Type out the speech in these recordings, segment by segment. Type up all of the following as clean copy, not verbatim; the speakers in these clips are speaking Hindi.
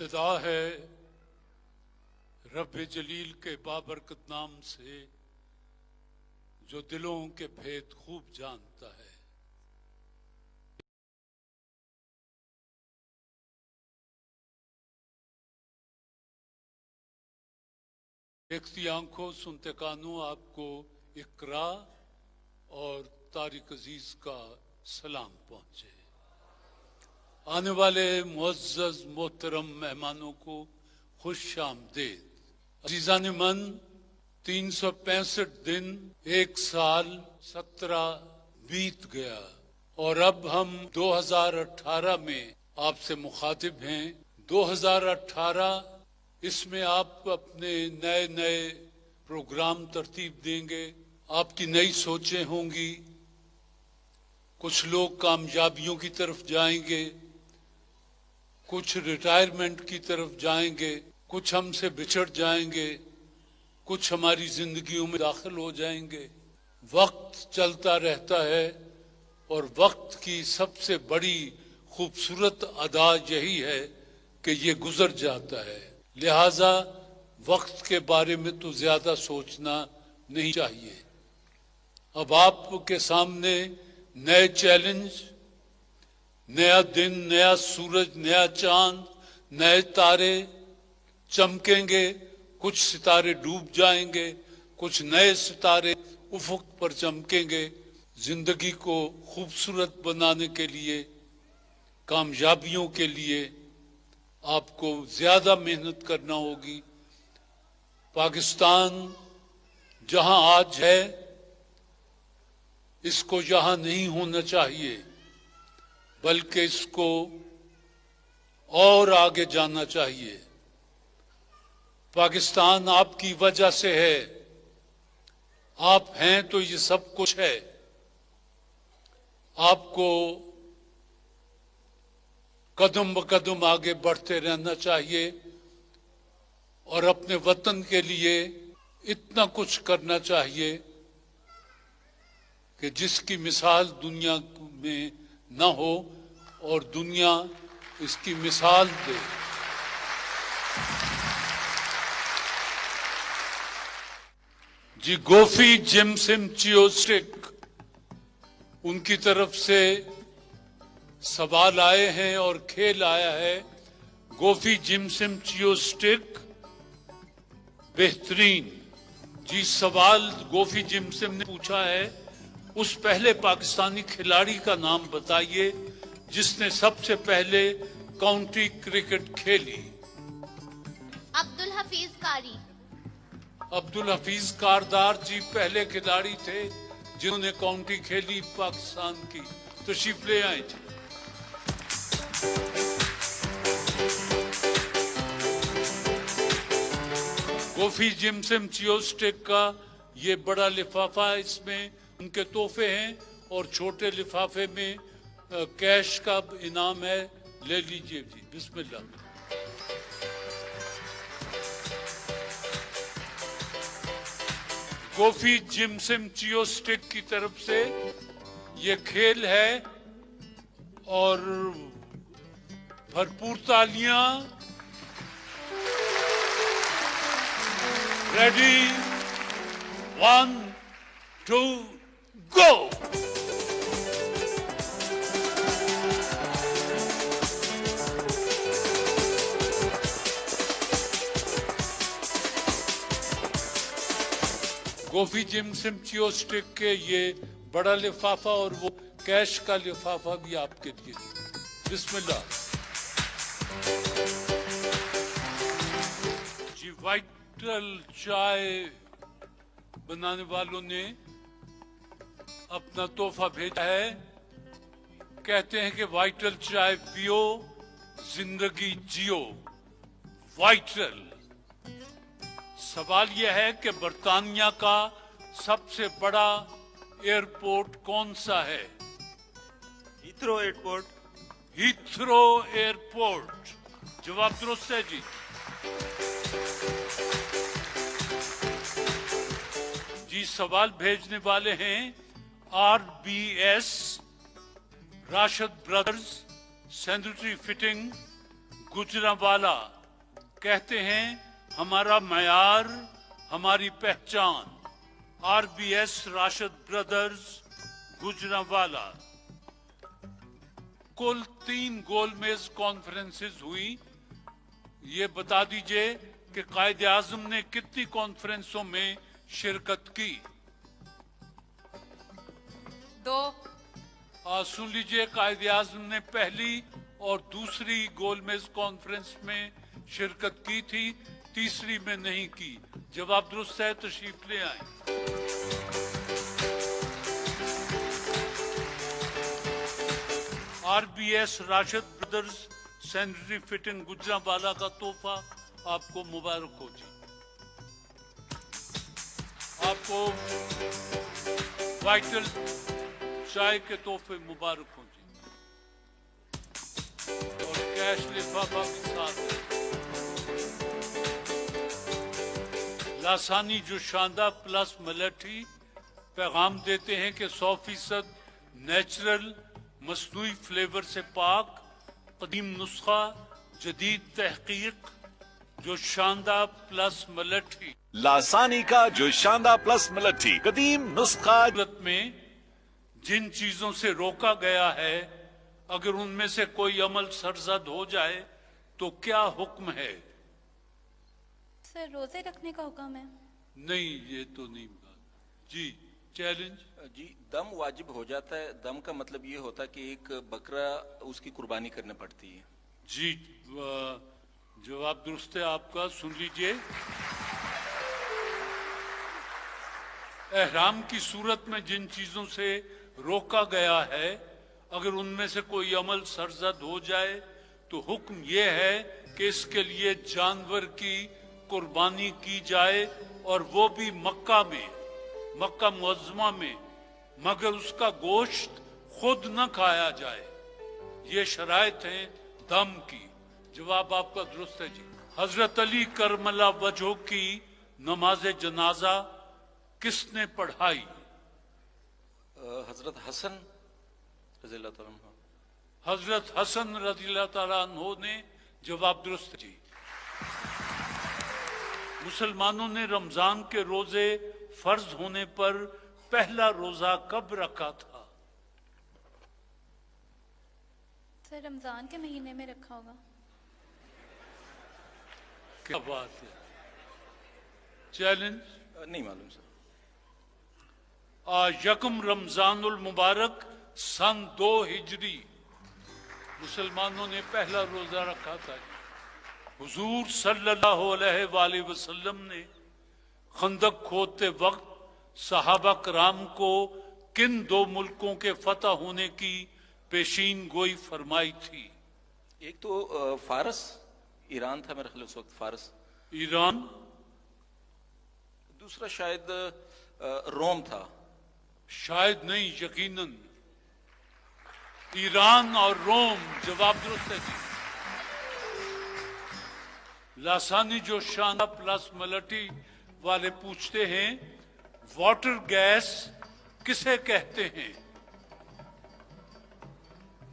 इब्तिदा है रब जलील के बाबरकत नाम से जो दिलों के भेद खूब जानता है। देखती आंखों सुनते कानों आपको इकरा और तारिक अजीज का सलाम पहुंचे। आने वाले मुअज़्ज़ज़ मोहतरम मेहमानों को खुश आमदीद। अजीज़ान मन, 365 दिन, 1 साल 17 बीत गया और अब हम 2018 में आपसे मुखातिब हैं। 2018 इसमें आप अपने नए नए प्रोग्राम तरतीब देंगे, आपकी नई सोचें होंगी। कुछ लोग कामयाबियों की तरफ जाएंगे, कुछ रिटायरमेंट की तरफ जाएंगे, कुछ हमसे बिछड़ जाएंगे, कुछ हमारी जिंदगियों में दाखिल हो जाएंगे। वक्त चलता रहता है और वक्त की सबसे बड़ी खूबसूरत अदा यही है कि ये गुजर जाता है। लिहाजा वक्त के बारे में तो ज्यादा सोचना नहीं चाहिए। अब आपके सामने नए चैलेंज, नया दिन, नया सूरज, नया चांद, नए तारे चमकेंगे। कुछ सितारे डूब जाएंगे, कुछ नए सितारे उफक पर चमकेंगे। जिंदगी को खूबसूरत बनाने के लिए, कामयाबियों के लिए आपको ज्यादा मेहनत करना होगी। पाकिस्तान जहां आज है, इसको यहां नहीं होना चाहिए, बल्कि इसको और आगे जाना चाहिए। पाकिस्तान आपकी वजह से है। आप हैं तो ये सब कुछ है। आपको कदम ब कदम आगे बढ़ते रहना चाहिए और अपने वतन के लिए इतना कुछ करना चाहिए कि जिसकी मिसाल दुनिया में न हो और दुनिया इसकी मिसाल दे। जी गोफी जिमसिम चियोस्टिक, उनकी तरफ से सवाल आए हैं और खेल आया है। गोफी जिमसिम चियोस्टिक बेहतरीन। जी सवाल गोफी जिमसिम ने पूछा है, उस पहले पाकिस्तानी खिलाड़ी का नाम बताइए जिसने सबसे पहले काउंटी क्रिकेट खेली। अब्दुल हफीज कारी। अब्दुल हफीज कारदार जी पहले खिलाड़ी थे जिन्होंने काउंटी खेली पाकिस्तान की। तशरीफ ले आए थे। गोफी जिमसिम चियोस्टिक का ये बड़ा लिफाफा, इसमें उनके तोहफे हैं और छोटे लिफाफे में कैश का इनाम है। ले लीजिए जी, बिस्मिल्लाह। गोफी जिमसिम चियोस्टिक की तरफ से ये खेल है और भरपूर तालियां। रेडी, 1 2 गो। गोफी जिमसिम चियोस्टिक के ये बड़ा लिफाफा और वो कैश का लिफाफा भी आपके लिए। बिस्मिल्लाह जी। वाइटल चाय बनाने वालों ने अपना तोहफा भेजा है। कहते हैं कि वाइटल चाय पियो, जिंदगी जियो। वाइटल। सवाल यह है कि बर्तानिया का सबसे बड़ा एयरपोर्ट कौन सा है? Heathrow airport. Heathrow airport. जवाब दुरुस्त है जी। जी सवाल भेजने वाले हैं RBS, Rashid brothers, sanitary fitting, Gujranwala कहते हैं हमारा मयार, हमारी पहचान। RBS Rashid brothers, Gujranwala. कुल 3 गोलमेज कॉन्फ्रेंसेस हुई। ये बता दीजिए कि कायदे आजम ने कितनी कॉन्फ्रेंसों में शिरकत की? 2। सुन लीजिए, कायदे आजम ने पहली और दूसरी गोलमेज कॉन्फ्रेंस में शिरकत की थी, तीसरी में नहीं की। जवाब दुरुस्त है, तशरीफ ले आए। RBS Rashid brothers sanitary fitting Gujranwala का तोहफा आपको मुबारक हो जी। आपको वाइटल चाय के तोहफे मुबारक हो जी। और कैश लिफाफा भी साथ है। लासानी जो शानदार प्लस मलेठी पैगाम देते हैं कि 100% नेचुरल मसनूई फ्लेवर से पाक, कदीम नुस्खा, जदीद तहकीक, जो शानदार प्लस मलेठी। लासानी का जो शानदार प्लस मलेठी, कदीम नुस्खा। में जिन चीजों से रोका गया है, अगर उनमें से कोई अमल सरजद हो जाए तो क्या हुक्म है? सर, रोजे रखने का हुक्म है। नहीं, ये तो नहीं बात जी। चैलेंज जी, दम वाजिब हो जाता है। दम का मतलब ये होता है कि एक बकरा उसकी कुर्बानी करनी पड़ती है। जी, जवाब दुरुस्त है आपका। सुन लीजिए, एहराम की सूरत में जिन चीजों से रोका गया है, अगर उनमें से कोई अमल सरजद हो जाए तो हुक्म यह है कि इसके लिए जानवर की कुर्बानी की जाए, और वो भी मक्का में, मक्का मुअज्जमा में, मगर उसका गोश्त खुद न खाया जाए। ये शराइत हैं दम की। जवाब आपका दुरुस्त है जी। हजरत अली करमला वजह की नमाज जनाजा किसने पढ़ाई? हजरत हसन रज़ियल्लाहु ताला अन्हु। हजरत हसन रज़ियल्लाहु ताला अन्हु ने। जवाब दुरुस्त जी। मुसलमानों ने रमजान के रोजे फर्ज होने पर पहला रोजा कब रखा था? सर, रमजान के महीने में रखा होगा। क्या बात है। चैलेंज नहीं मालूम सर। यकम रमजानुल मुबारक सन 2 हिजरी मुसलमानों ने पहला रोजा रखा था। हुजूर सल्लल्लाहु अलैहि वसल्लम ने खंदक खोदते वक्त सहाबा कराम को किन 2 मुल्कों के फतह होने की पेशीन गोई फरमाई थी? एक तो फारस, ईरान था मेरे ख्याल उस वक्त फारस। ईरान। दूसरा शायद रोम था। शायद नहीं, यकीनन ईरान और रोम। जवाब दुरुस्त है जी। लासानी जो शानदार प्लस मलेठी वाले पूछते हैं वाटर गैस किसे कहते हैं?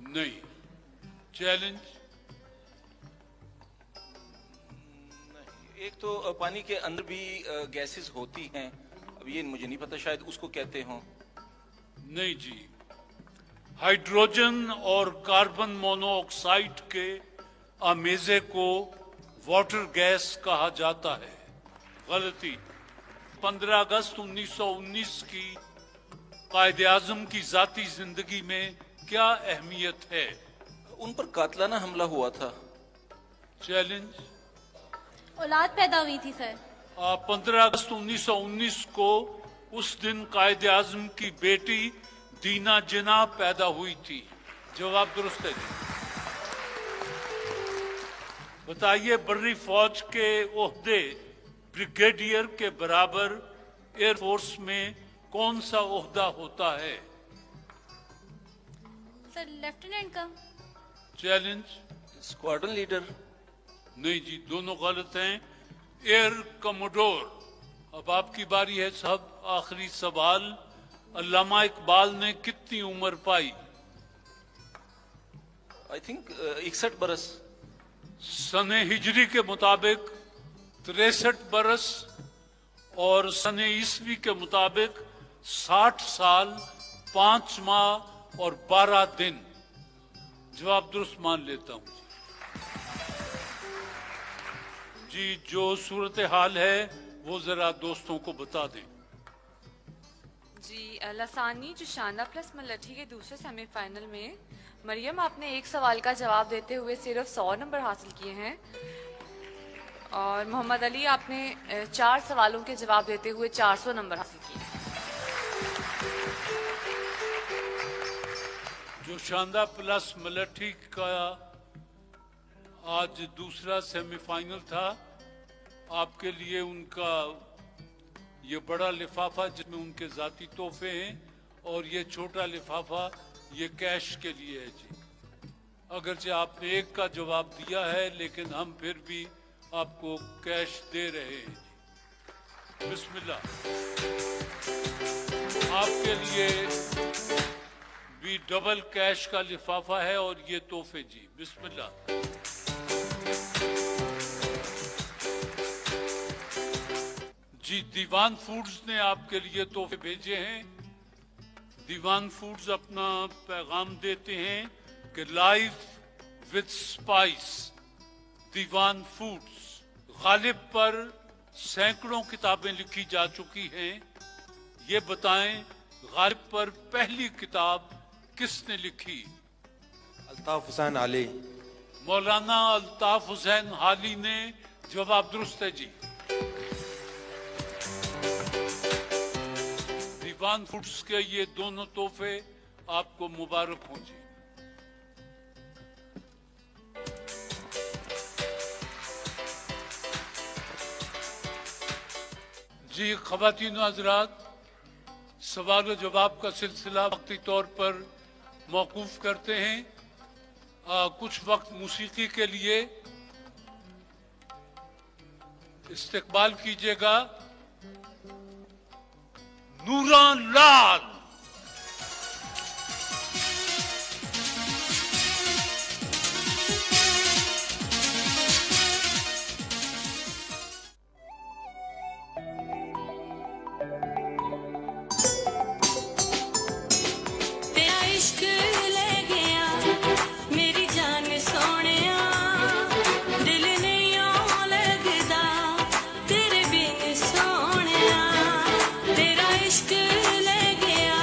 नहीं। चैलेंज एक तो पानी के अंदर भी गैसेस होती हैं, अब ये मुझे नहीं पता, शायद उसको कहते हों। नहीं जी। हाइड्रोजन और कार्बन मोनोऑक्साइड के आमेजे को वाटर गैस कहा जाता है। गलती। 15 अगस्त 1919 की कायदे आजम की जाती जिंदगी में क्या अहमियत है? उन पर कातलाना हमला हुआ था। चैलेंज औलाद पैदा हुई थी सर। 15 अगस्त 1919 को उस दिन कायदे आजम की बेटी दीना जिना पैदा हुई थी। जवाब दुरुस्त है जी। बताइए, बर्री फौज के ओहदे ब्रिगेडियर के बराबर एयरफोर्स में कौन सा ओहदा होता है? सर, लेफ्टिनेंट का। Challenge squadron leader. नहीं जी, दोनों गलत हैं। Air commodore. अब आपकी बारी है साहब। आखिरी सवाल, अल्लामा इकबाल ने कितनी उम्र पाई? आई थिंक 61 बरस। सने हिजरी के मुताबिक 63 बरस और सने ईसवी के मुताबिक 60 साल 5 माह और 12 दिन। जवाब दुरुस्त मान लेता हूं जी। जो सूरत हाल है वो जरा दोस्तों को बता दें जी। लसानी जोशाना प्लस मलठी के दूसरे सेमीफाइनल में मरियम आपने एक सवाल का जवाब देते हुए सिर्फ 100 नंबर हासिल किए हैं और मोहम्मद अली आपने 4 सवालों के जवाब देते हुए 400 नंबर हासिल किए हैं। जोशाना प्लस मलठी का आज दूसरा सेमीफाइनल था। आपके लिए उनका ये बड़ा लिफाफा जिसमें उनके जाती तोहफे हैं और ये छोटा लिफाफा ये कैश के लिए है जी। अगरचे आपने एक का जवाब दिया है लेकिन हम फिर भी आपको कैश दे रहे हैं जी। बिस्मिल्लाह। आपके लिए भी डबल कैश का लिफाफा है और ये तोहफे जी। बिस्मिल्लाह। जी, दीवान फूड्स ने आपके लिए तोहफे भेजे हैं। दीवान फूड्स अपना पैगाम देते हैं कि life with spice. Diwan foods Ghalib पर सैकड़ों किताबें लिखी जा चुकी हैं। ये बताएं गालिब पर पहली किताब किसने लिखी? अल्ताफ हुसैन हाली। मौलाना अल्ताफ हुसैन हाली ने। जवाब दुरुस्त है जी। दीवान फूड्स के ये दोनों तोहफे आपको मुबारक हों जी। जी, ख़वातीन हज़रात, सवाल जवाब का सिलसिला वक्ती तौर पर मौकूफ करते हैं। कुछ वक्त मौसीकी के लिए इस्तेकबाल कीजिएगा नूरान लाल। तेरा इश्क ले गया मेरी जान सोनिया, दिल नहीं लगदा तेरे बिन सोनिया। तेरा इश्क ले गया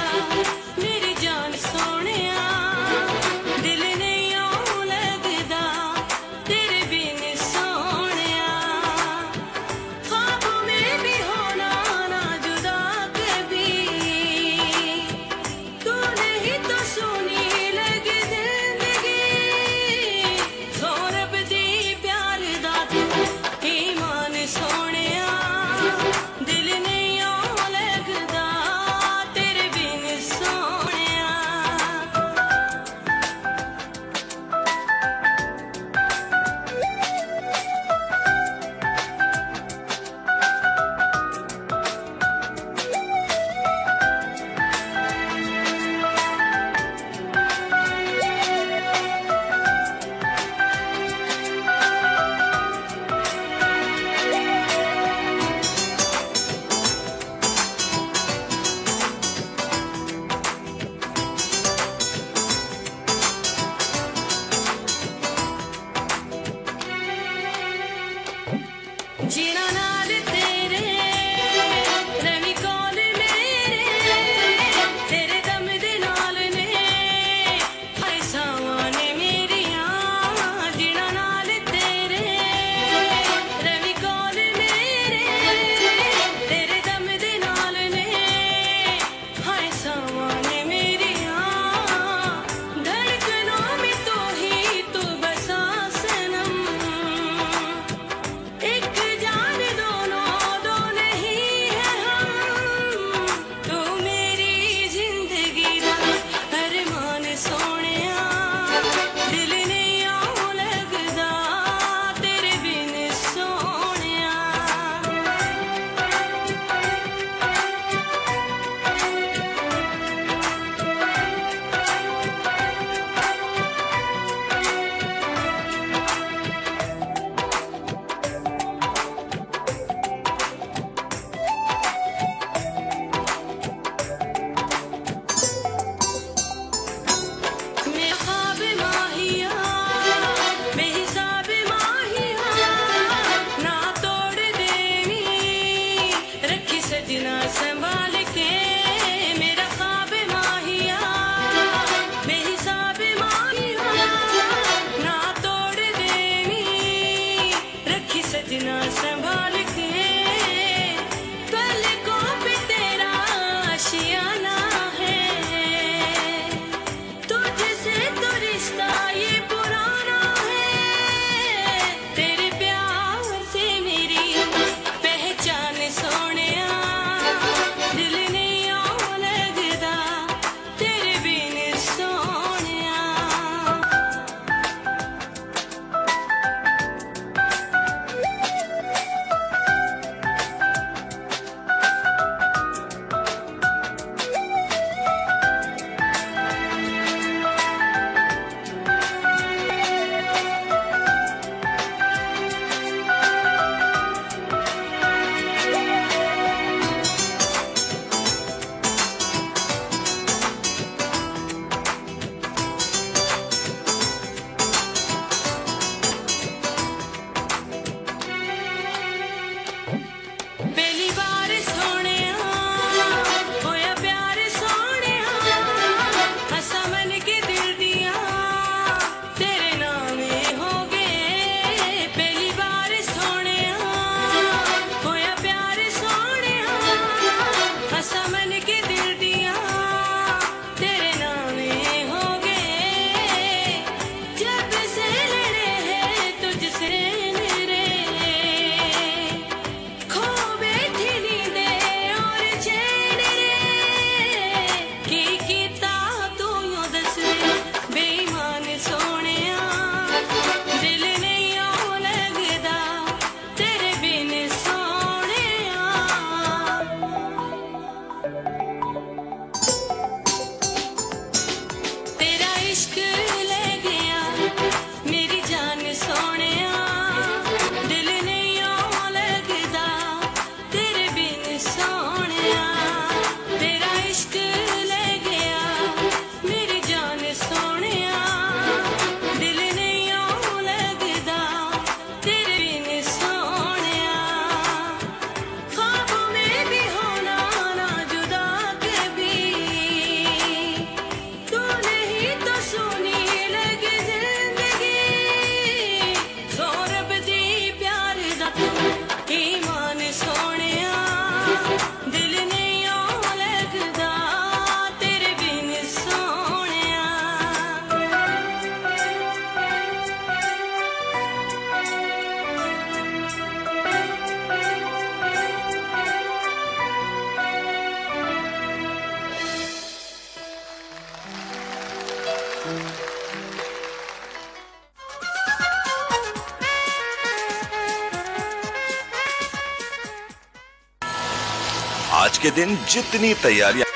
आज के दिन जितनी तैयारियां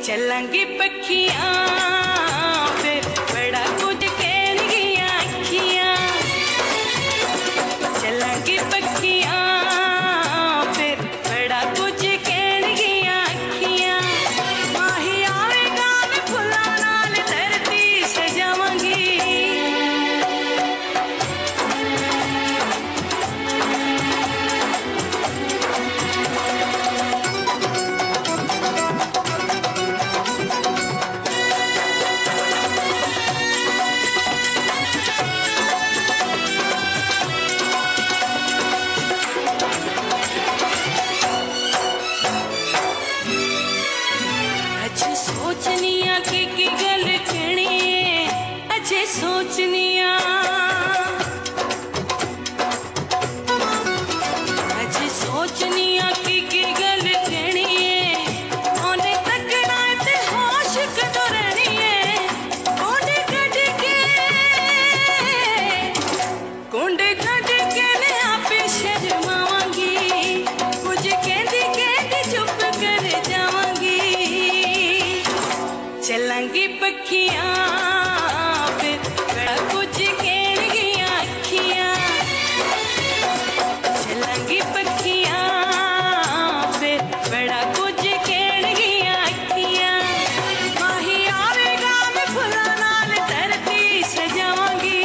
चलंगी पखियां फिर बड़ा कुछ कहनगियां अखियां चलंगी पखियां फिर बड़ा कुछ कहनगियां अखियां माही आवेगा मैं फुल्लां नाल धरती सजावांगी सोचनिया की गल कहनी है अजे सोचनिया अजे सोचनिया की गल कहनी है ओने तकना ते होश कदों रहनी है कोंडे कट के मैं आपे शर्मावांगी कुछ कहती चुप कर जावांगी चलंगी पखियां फिर बड़ा कुछ कहनगियां अखियां चलंगी पखियां फिर बड़ा कुछ कहनगियां अखियां माही आवेगा मैं फुल्लां नाल धरती सजावांगी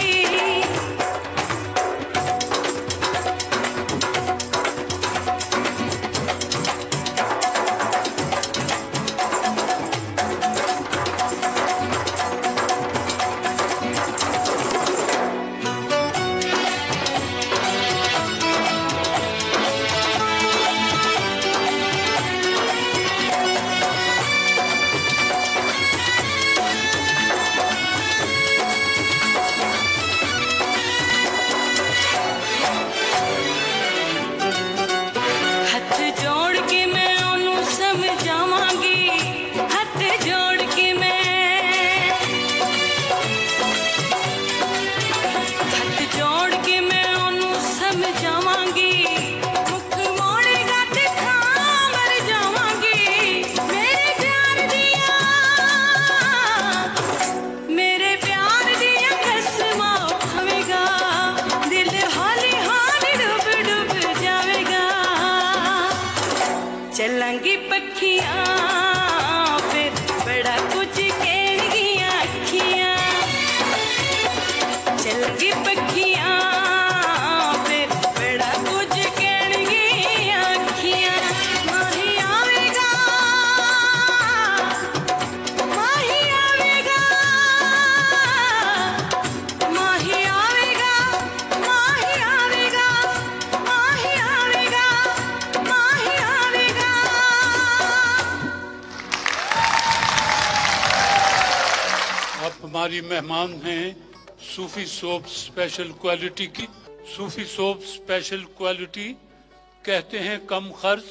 चलंगी पखियां फिर बड़ा कुछ कहनगियां अखियां चलंगी पखियां फिर बड़ा कुछ कहनगियां अखियां माही आवेगा माही आवेगा माही आवेगा माही आवेगा माही आवेगा माही आवेगा आप हमारी मेहमान हैं सूफी सोप स्पेशल क्वालिटी की। सूफी सोप स्पेशल क्वालिटी कहते हैं कम खर्च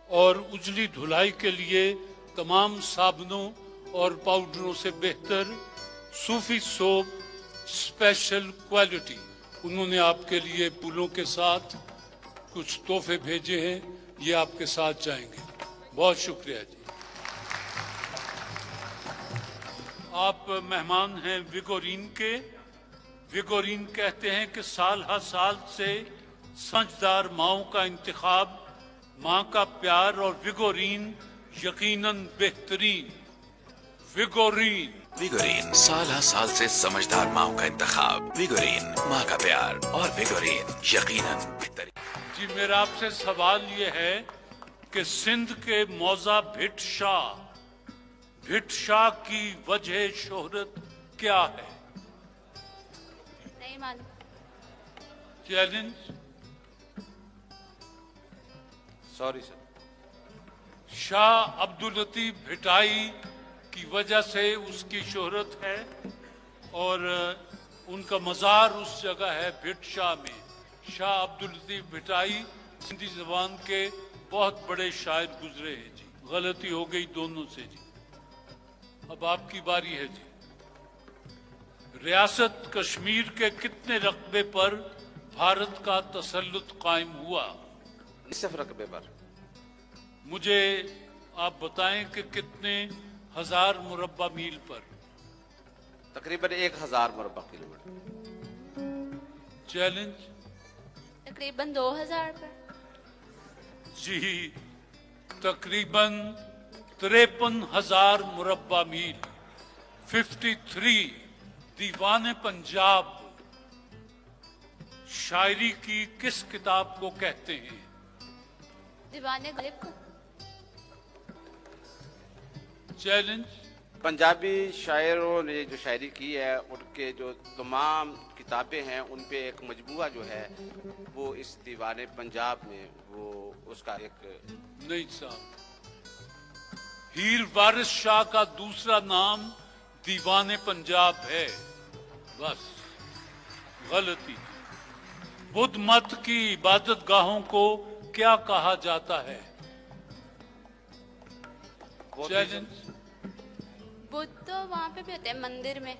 और उजली धुलाई के लिए तमाम साबुनों और पाउडरों से बेहतर सूफी सोप स्पेशल क्वालिटी। उन्होंने आपके लिए फूलों के साथ कुछ तोहफे भेजे हैं, ये आपके साथ जाएंगे। बहुत शुक्रिया जी। आप मेहमान हैं विगोरीन के। विगोरीन कहते हैं कि साल हर साल से समझदार माओं का इंतखाब, माँ का प्यार और विगोरीन यकीनन बेहतरीन। विगोरीन विगोरीन, साल साल से समझदार माओ का इंतखाब। विगोरीन, माँ का प्यार। और विगोरीन यकीनन बेहतरीन। जी, मेरा आपसे सवाल ये है कि सिंध के मौजा भिट शाह की वजह शोहरत क्या है? नहीं मालूम। Challenge. Sorry sir. Shah Abdul Latif Bhittai की वजह से उसकी शोहरत है और उनका मज़ार उस जगह है भिट शाह में। शाह अब्दुल लतीफ भिटाई सिंधी ज़बान के बहुत बड़े शायर गुजरे हैं जी। गलती हो गई दोनों से जी। अब आपकी बारी है जी। रियासत कश्मीर के कितने रकबे पर भारत का तसल्लुत कायम हुआ? निसफ रकबे पर। मुझे आप बताएं कि कितने हजार मुरब्बा मील पर? तकरीबन 1000 मुरब्बा किलोमीटर। चैलेंज। तकरीबन 2000 पर। जी, तकरीबन 53,000 मुरब्बा मील। 53। दीवाने पंजाब शायरी की किस किताब को कहते हैं? दीवाने गालिब को। चैलेंज। पंजाबी शायरों ने जो शायरी की है उनके जो तमाम किताबें हैं उन पे एक मजबूआ जो है वो इस दीवाने पंजाब में वो उसका एक। नहीं साहब, हीर वारिस शाह का दूसरा नाम दीवाने पंजाब है। बस गलती। बुद्ध मत की इबादत गाहों को क्या कहा जाता है? चैलेंज। बुद्ध तो वहाँ पे भी होते हैं मंदिर में।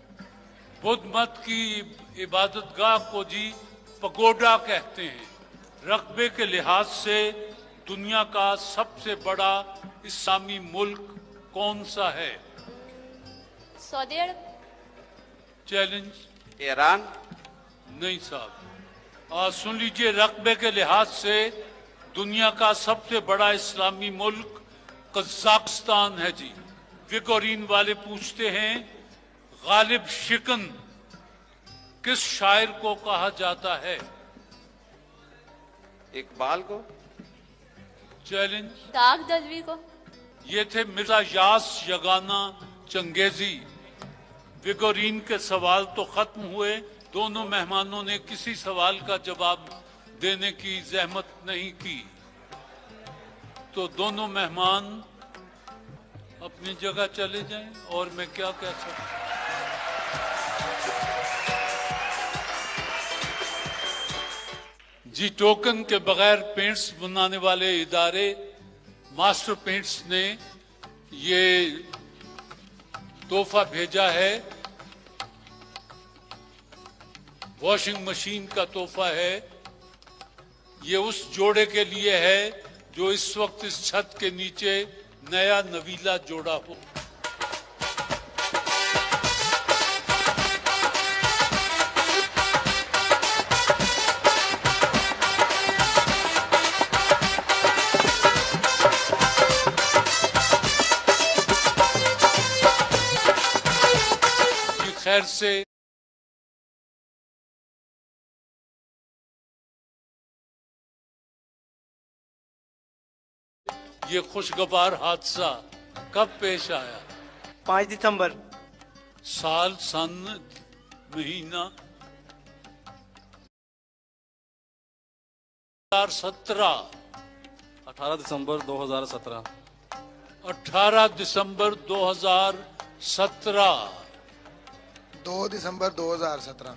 बुद्ध मत की इबादत गाह को जी पगोडा कहते हैं। रकबे के लिहाज से दुनिया का सबसे बड़ा इस्लामी मुल्क कौन सा है? सऊदी अरब। चैलेंज। ईरान। नहीं साहब, सुन लीजिए, रकबे के लिहाज से दुनिया का सबसे बड़ा इस्लामी मुल्क कजाकिस्तान है जी। विगोरीन वाले पूछते हैं, गालिब शिकन किस शायर को कहा जाता है? इकबाल को। चैलेंज। दाग दलवी को। ये थे मिर्जा यास यगाना चंगेजी। विगोरीन के सवाल तो खत्म हुए। दोनों मेहमानों ने किसी सवाल का जवाब देने की जहमत नहीं की, तो दोनों मेहमान अपनी जगह चले जाएं और मैं क्या कह सकता। जी, टोकन के बगैर पेंट्स बनाने वाले इदारे मास्टर पेंट्स ने ये तोहफा भेजा है। वॉशिंग मशीन का तोहफा है। ये उस जोड़े के लिए है जो इस वक्त इस छत के नीचे नया नवीला जोड़ा हो। खैर से ये खुशगवार हादसा कब पेश आया? 5 दिसंबर। साल, सन, महीना? 2017। 18 दिसंबर 2017। 18 दिसंबर 2017। 2 दिसंबर 2017।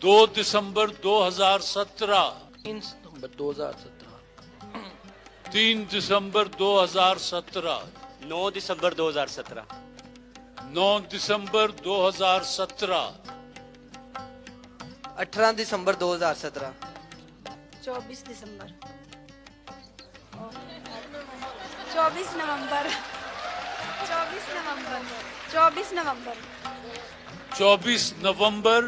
2 दिसंबर 2017। 3 दिसंबर 2017। 3 दिसंबर 2017। 9 दिसंबर 2017। 9 दिसंबर 2017। 18 दिसंबर 2017। 24 दिसंबर। 24 नवंबर। 24 नवंबर। 24 नवंबर। 24 नवंबर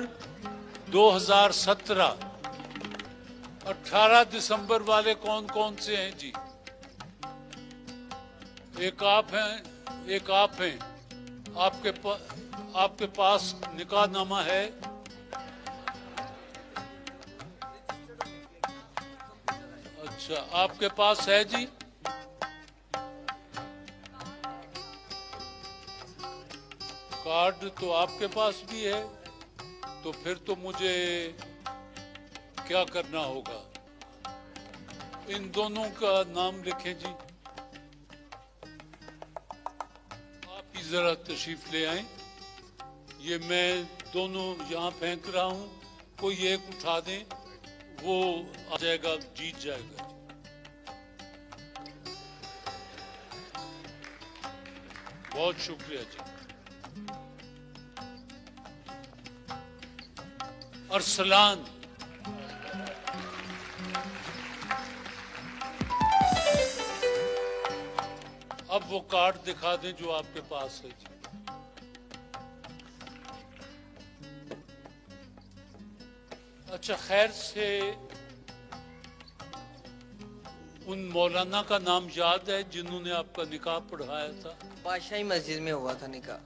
2017। 18 दिसंबर वाले कौन कौन से हैं जी? एक आप हैं, एक आप हैं। आपके पास निकाहनामा है? अच्छा, आपके पास है जी? कार्ड तो आपके पास भी है, तो फिर तो मुझे क्या करना होगा? इन दोनों का नाम लिखें जी। आप ही जरा तशरीफ ले आए। ये मैं दोनों यहाँ फेंक रहा हूँ, कोई एक उठा दें, वो आ जाएगा, जीत जाएगा। बहुत शुक्रिया जी। अरसलान, अब वो कार्ड दिखा दें जो आपके पास है जी। अच्छा, खैर से उन मौलाना का नाम याद है जिन्होंने आपका निकाह पढ़ाया था? बादशाही मस्जिद में हुआ था निकाह।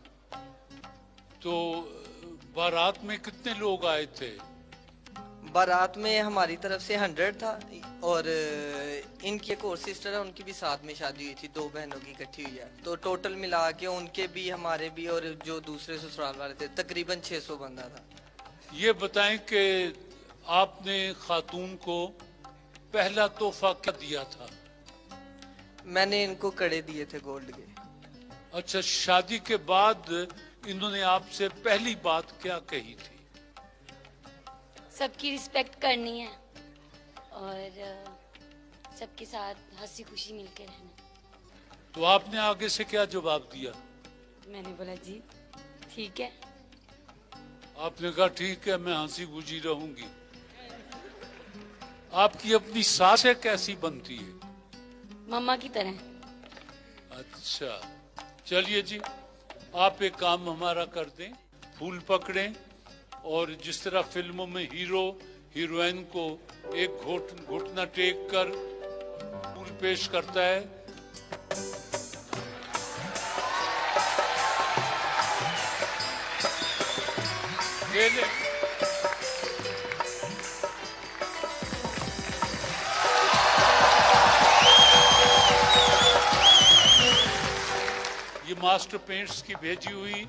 तो बारात में कितने लोग आए थे? बारात में हमारी तरफ से 100 था, और इनकी एक और सिस्टर है, उनकी भी साथ में शादी हुई थी, 2 बहनों की इकट्ठी हुई है, तो टोटल मिला के उनके भी हमारे भी और जो दूसरे ससुराल वाले थे तकरीबन 600 बंदा था। ये बताएं कि आपने खातून को पहला तोहफा क्या दिया था? मैंने इनको कड़े दिए थे गोल्ड के। अच्छा, शादी के बाद इन्होंने आपसे पहली बात क्या कही थी? सबकी रिस्पेक्ट करनी है और सबके साथ हंसी खुशी मिलकर रहना। तो आपने आगे से क्या जवाब दिया? मैंने बोला जी ठीक है। आपने कहा ठीक है, मैं हंसी खुशी रहूंगी। आपकी अपनी सासें कैसी बनती है? मम्मा की तरह। अच्छा, चलिए जी, आप एक काम हमारा कर दें, फूल पकड़ें और जिस तरह फिल्मों में हीरो हीरोइन को एक घुटना टेक कर फूल पेश करता है, ले ले। ये मास्टर पेंट्स की भेजी हुई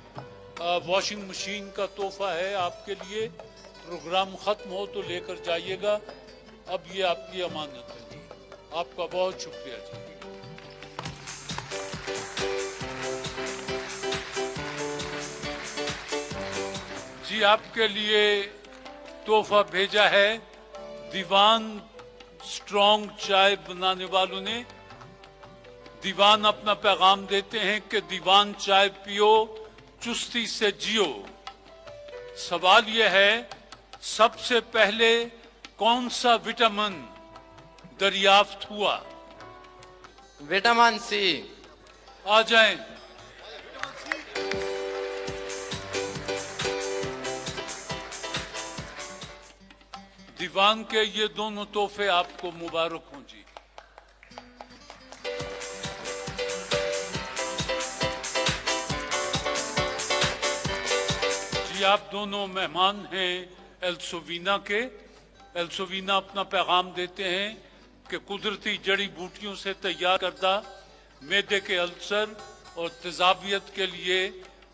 वॉशिंग मशीन का तोहफा है आपके लिए। प्रोग्राम खत्म हो तो लेकर जाइएगा। अब ये आपकी अमानत है जी। आपका बहुत शुक्रिया जी। जी, आपके लिए तोहफा भेजा है दीवान स्ट्रॉन्ग चाय बनाने वालों ने। दीवान अपना पैगाम देते हैं कि दीवान चाय पियो, चुस्ती से जियो। सवाल यह है, सबसे पहले कौन सा विटामिन दरियाफ्त हुआ? Vitamin C. आ जाएं। दीवान के ये दोनों तोहफे आपको मुबारक हों जी। आप दोनों मेहमान हैं एल्सोवीना के। एल्सोवीना अपना पैगाम देते हैं कि कुदरती जड़ी बूटियों से तैयार करदा मैदे के अल्सर और तेजाबियत के लिए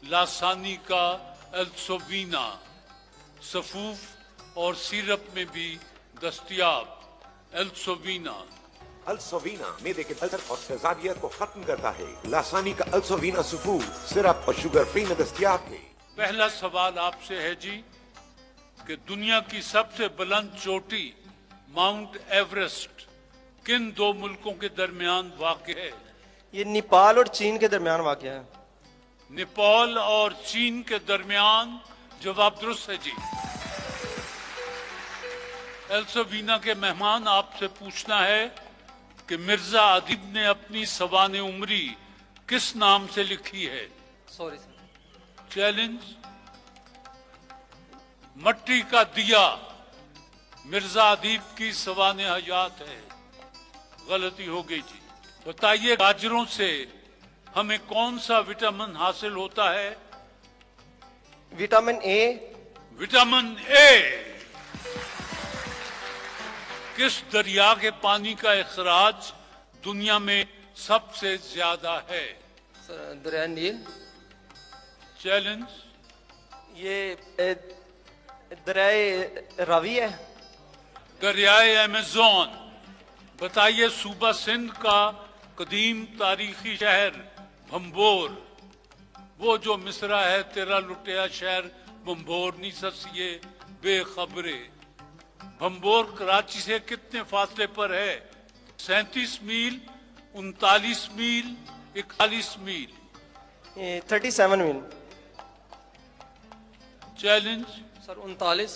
लासानी का एल्सोवीना सफूफ और सिरप में भी दस्तयाब। एल्सोवीना अल्सोवीना मैदे के अल्सर और तेजाबियत को खत्म करता है। लासानी का अल्सोवीना सफूफ, सिरप और शुगर फ्री में दस्तयाब है। पहला सवाल आपसे है जी कि दुनिया की सबसे बुलंद चोटी माउंट एवरेस्ट किन 2 मुल्कों के दरमियान वाक़ है? ये नेपाल और चीन के दरमियान वाक़ है। नेपाल और चीन के दरमियान। जवाब दुरुस्त है जी। एल्सोवीना के मेहमान, आपसे पूछना है कि मिर्जा अदीब ने अपनी सवाने उमरी किस नाम से लिखी है? Sorry sir. चैलेंज। मट्टी का दिया मिर्जा अदीब की सवाने हयात है। गलती हो गई जी। बताइए, गाजरों से हमें कौन सा विटामिन हासिल होता है? Vitamin A. Vitamin A. किस दरिया के पानी का इखराज दुनिया में सबसे ज्यादा है? सर दरिया नील। चैलेंज। ये दरिया रावी है। दरियाए अमेज़न। बताइए सूबा सिंध का कदीम तारीखी शहर भंबोर, वो जो मिसरा है तेरा लुटिया शहर भंबोर नी ससिए बेखबरे। भंबोर कराची से कितने फासले पर है? 37 मील, 39 मील, 41 मील। 37 मील। चैलेंज। सर 39।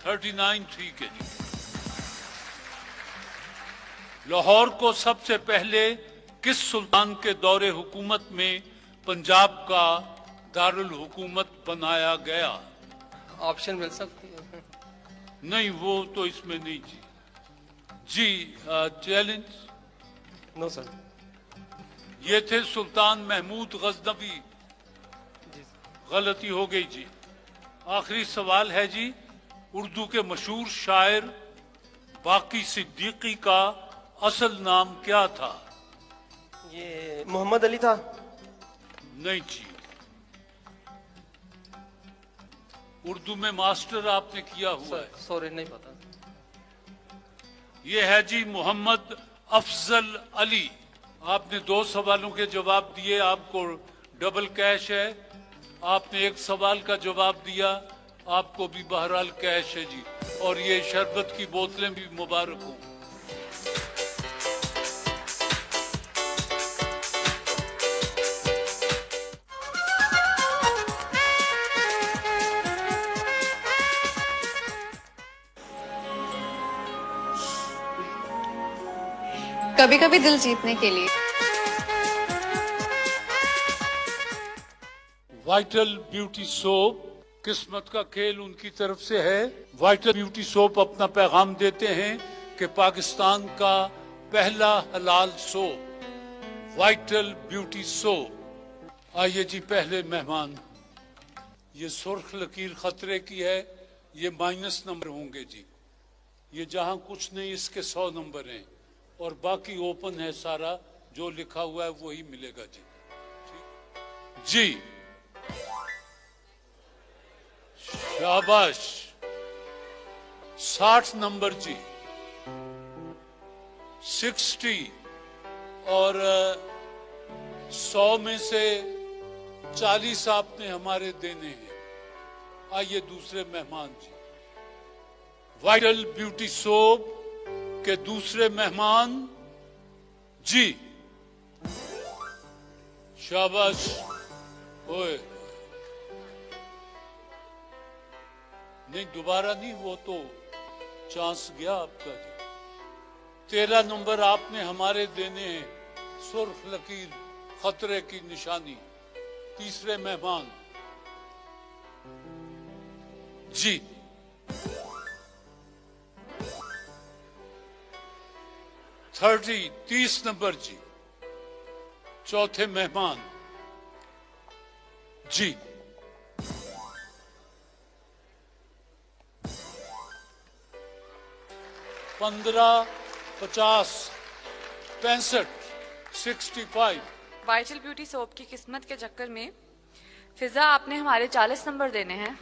39 ठीक है जी। लाहौर को सबसे पहले किस सुल्तान के दौरे हुकूमत में पंजाब का दारुल हुकूमत बनाया गया? ऑप्शन मिल सकती है? नहीं, वो तो इसमें नहीं जी। जी चैलेंज। No sir. ये थे सुल्तान महमूद गजनवी। गलती हो गई जी। आखिरी सवाल है जी, उर्दू के मशहूर शायर बाकी सिद्दीकी का असल नाम क्या था? ये मोहम्मद अली था। नहीं जी। उर्दू में मास्टर आपने किया हुआ है। सॉरी नहीं पता। ये है जी मोहम्मद अफजल अली। आपने 2 सवालों के जवाब दिए, आपको डबल कैश है। आपने 1 सवाल का जवाब दिया, आपको भी बहरहाल कैश है जी। और ये शरबत की बोतलें भी मुबारक हों। कभी कभी दिल जीतने के लिए वाइटल ब्यूटी सोप, किस्मत का खेल उनकी तरफ से है। वाइटल ब्यूटी सोप अपना पैगाम देते हैं कि पाकिस्तान का पहला हलाल सोप वाइटल ब्यूटी सोप। आइए जी, पहले मेहमान। ये सुर्ख लकीर खतरे की है, ये माइनस नंबर होंगे जी। ये जहां कुछ नहीं इसके 100 नंबर हैं और बाकी ओपन है सारा, जो लिखा हुआ है वही मिलेगा जी। जी शाबाश। 60 नंबर जी। 60 और 100 में से 40 आपने हमारे देने हैं। आइए दूसरे मेहमान जी। वाइटल ब्यूटी सोप के दूसरे मेहमान जी। शाबाश। ओए नहीं, दोबारा नहीं, वो तो चांस गया आपका जी। 13 नंबर आपने हमारे देने हैं। सुर्ख लकीर खतरे की निशानी। तीसरे मेहमान जी। थर्टी 30 नंबर जी। चौथे मेहमान जी। 15, 50, 65, 65। वाइटल ब्यूटी सोप की किस्मत के चक्कर में फिजा आपने हमारे 40 नंबर देने हैं।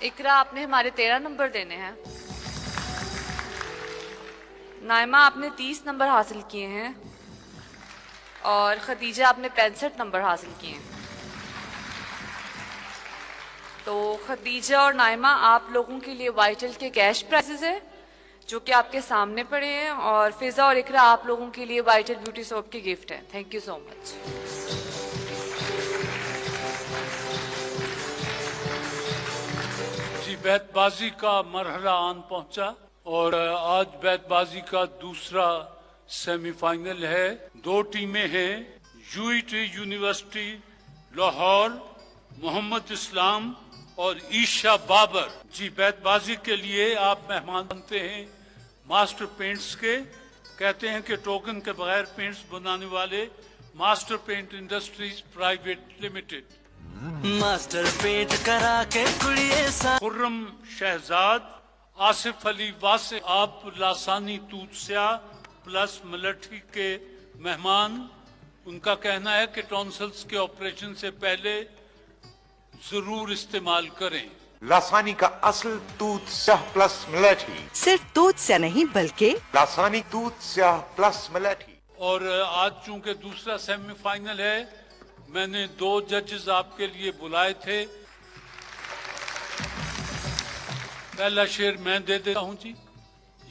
इकरा आपने हमारे 13 नंबर देने हैं। नाइमा आपने 30 नंबर हासिल किए हैं और खदीजा आपने 65 नंबर हासिल किए हैं। तो खदीजा और नाइमा आप लोगों के लिए वाइटल के कैश प्राइजेस है जो कि आपके सामने पड़े हैं, और फिजा और इकरा आप लोगों के लिए वाइटल ब्यूटी सोप की गिफ्ट है। Thank you so much. जी, बैतबाजी का मरहला आन पहुंचा और आज बैतबाजी का दूसरा सेमीफाइनल है। 2 टीमें हैं। यूईटी यूनिवर्सिटी लाहौर, मोहम्मद इस्लाम और ईशा बाबर जी। बैतबाजी के लिए आप मेहमान बनते हैं मास्टर पेंट्स के। कहते हैं कि टोकन के बगैर पेंट्स बनाने वाले master paint industries private limited. Master paint करा के कुड़िए सा खुर्रम शहजाद आसिफ अली वासे, आप लासानी तूतस्या प्लस मलठी के मेहमान। उनका कहना है कि टॉन्सिल्स के ऑपरेशन से पहले जरूर इस्तेमाल करें लासानी का असल दूध स्याह प्लस मलेठी। सिर्फ दूध से नहीं बल्कि लासानी दूध स्याह प्लस मलेठी। और आज चूंकि दूसरा सेमीफाइनल है, मैंने 2 जजेस आपके लिए बुलाए थे। पहला शेर मैं दे देता हूं जी।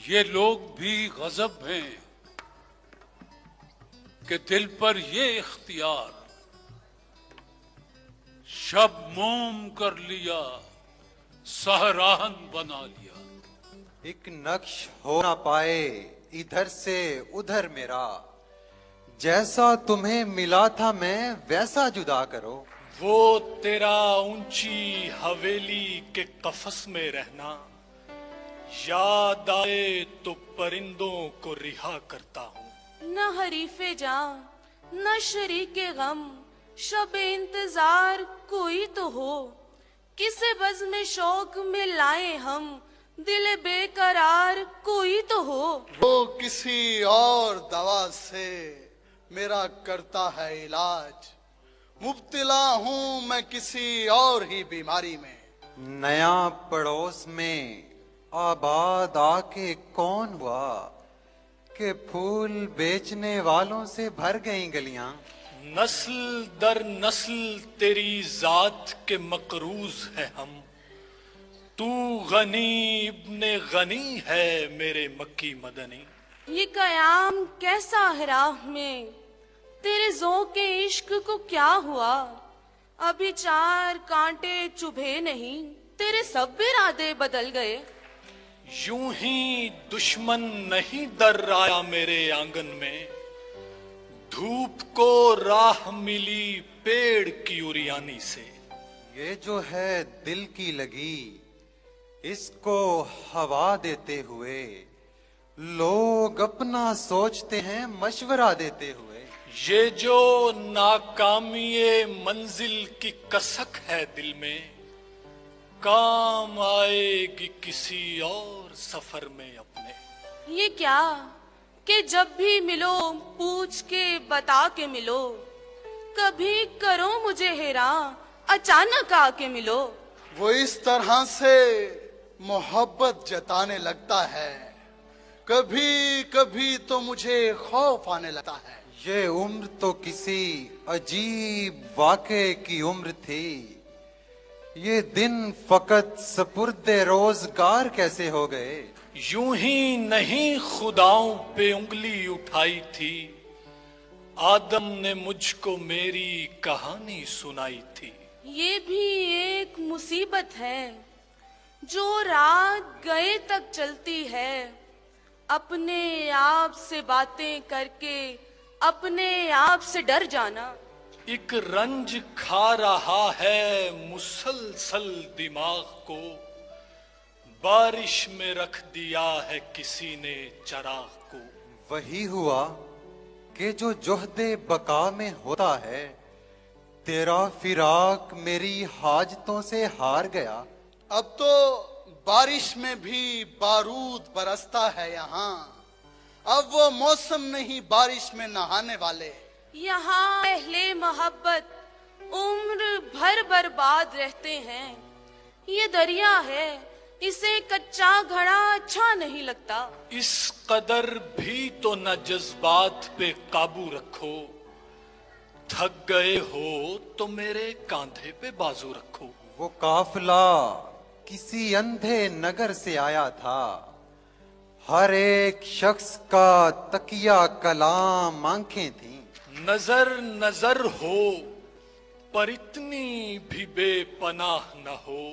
ये लोग भी गजब हैं कि दिल पर ये इख्तियार शब मोम कर लिया, सहराहन बना लिया। एक नक्श हो ना पाए इधर से उधर मेरा, जैसा तुम्हें मिला था मैं वैसा जुदा करो। वो तेरा ऊंची हवेली के कफस में रहना, याद आए तो परिंदों को रिहा करता हूँ। न हरीफे जां न शरीके गम, शब इंतजार कोई तो हो, किसे बज़्म शौक में लाए हम, दिल बेकरार कोई तो हो। वो किसी और दवा से मेरा करता है इलाज, मुब्तला हूँ मैं किसी और ही बीमारी में। नया पड़ोस में आबाद आके कौन हुआ कि फूल बेचने वालों से भर गई गलियां। नस्ल दर नस्ल तेरी जात के मकरूज है हम, तू गनी इब्ने गनी है मेरे मक्की मदनी। ये कयाम कैसा है राह में, तेरे ज़ौक़े इश्क को क्या हुआ, अभी 4 कांटे चुभे नहीं, तेरे सब इरादे बदल गए। यूं ही दुश्मन नहीं दर आया मेरे आंगन में, धूप को राह मिली पेड़ की उरियानी से। ये जो है दिल की लगी, इसको हवा देते हुए लोग अपना सोचते हैं मशवरा देते हुए। ये जो नाकामीए मंजिल की कसक है दिल में, काम आएगी किसी और सफर में अपने। ये क्या कि जब भी मिलो पूछ के बता के मिलो, कभी करो मुझे हैरान अचानक आके मिलो। वो इस तरह से मोहब्बत जताने लगता है, कभी कभी तो मुझे खौफ आने लगता है। ये उम्र तो किसी अजीब वाक़े की उम्र थी, ये दिन फकत सपुर्दे रोजगार कैसे हो गए। यूं ही नहीं खुदाओं पे उंगली उठाई थी, आदम ने मुझको मेरी कहानी सुनाई थी। ये भी एक मुसीबत है जो रात गए तक चलती है, अपने आप से बातें करके अपने आप से डर जाना। एक रंज खा रहा है मुसलसल दिमाग को, बारिश में रख दिया है किसी ने चराग को। वही हुआ कि जो जोहदे बका में होता है, तेरा फिराक मेरी हाजतों से हार गया। अब तो बारिश में भी बारूद बरसता है यहाँ, अब वो मौसम नहीं बारिश में नहाने वाले। यहाँ अहले मोहब्बत उम्र भर बर्बाद रहते हैं। ये दरिया है, इसे कच्चा घड़ा अच्छा नहीं लगता। इस कदर भी तो न जज्बात पे काबू रखो, थक गए हो तो मेरे कांधे पे बाजू रखो। वो काफिला किसी अंधे नगर से आया था, हर एक शख्स का तकिया कलाम आंखें थीं। नजर नजर हो पर इतनी भी बेपनाह न हो,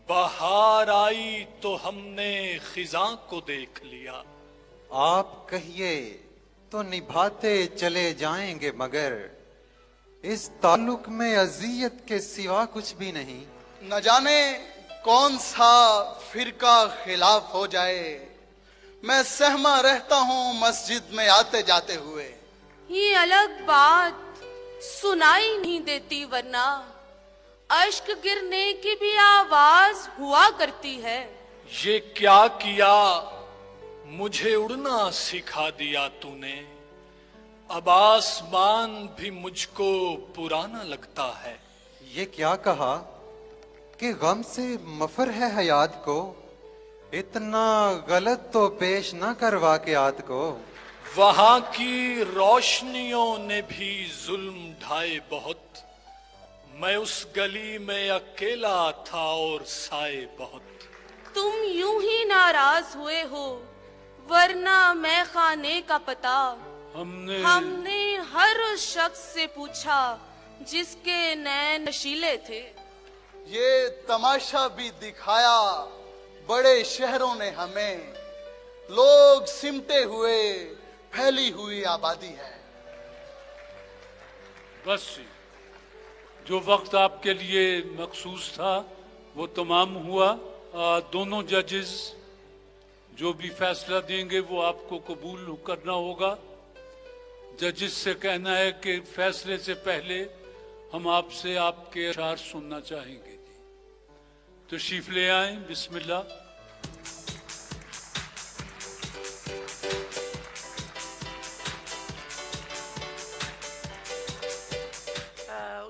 बाहर आई तो हमने खिजा को देख लिया। आप कहिए तो निभाते चले जाएंगे, मगर इस ताल्लुक में अजियत के सिवा कुछ भी नहीं। न जाने कौन सा फिरका खिलाफ हो जाए, मैं सहमा रहता हूँ मस्जिद में आते जाते हुए। ये अलग बात सुनाई नहीं देती, वरना अश्क गिरने की भी आवाज हुआ करती है। ये क्या किया, मुझे उड़ना सिखा दिया तूने, अब आसमान भी मुझको पुराना लगता है। ये क्या कहा कि गम से मफर है हयात को, इतना गलत तो पेश ना करवा के याद को। वहां की रोशनियों ने भी जुल्म ढाए बहुत, मैं उस गली में अकेला था और साए बहुत। तुम यूं ही नाराज हुए हो, वरना मैं खाने का पता हमने हर उस शख्स से पूछा जिसके नैन नशीले थे। ये तमाशा भी दिखाया बड़े शहरों ने हमें, लोग सिमटे हुए फैली हुई आबादी है। बस जो वक्त आपके लिए मखसूस था वो तमाम हुआ। दोनों जजेस जो भी फैसला देंगे वो आपको कबूल करना होगा। जजेस से कहना है कि फैसले से पहले हम आपसे आपके अशार सुनना चाहेंगे। तशरीफ ले आए, बिस्मिल्लाह।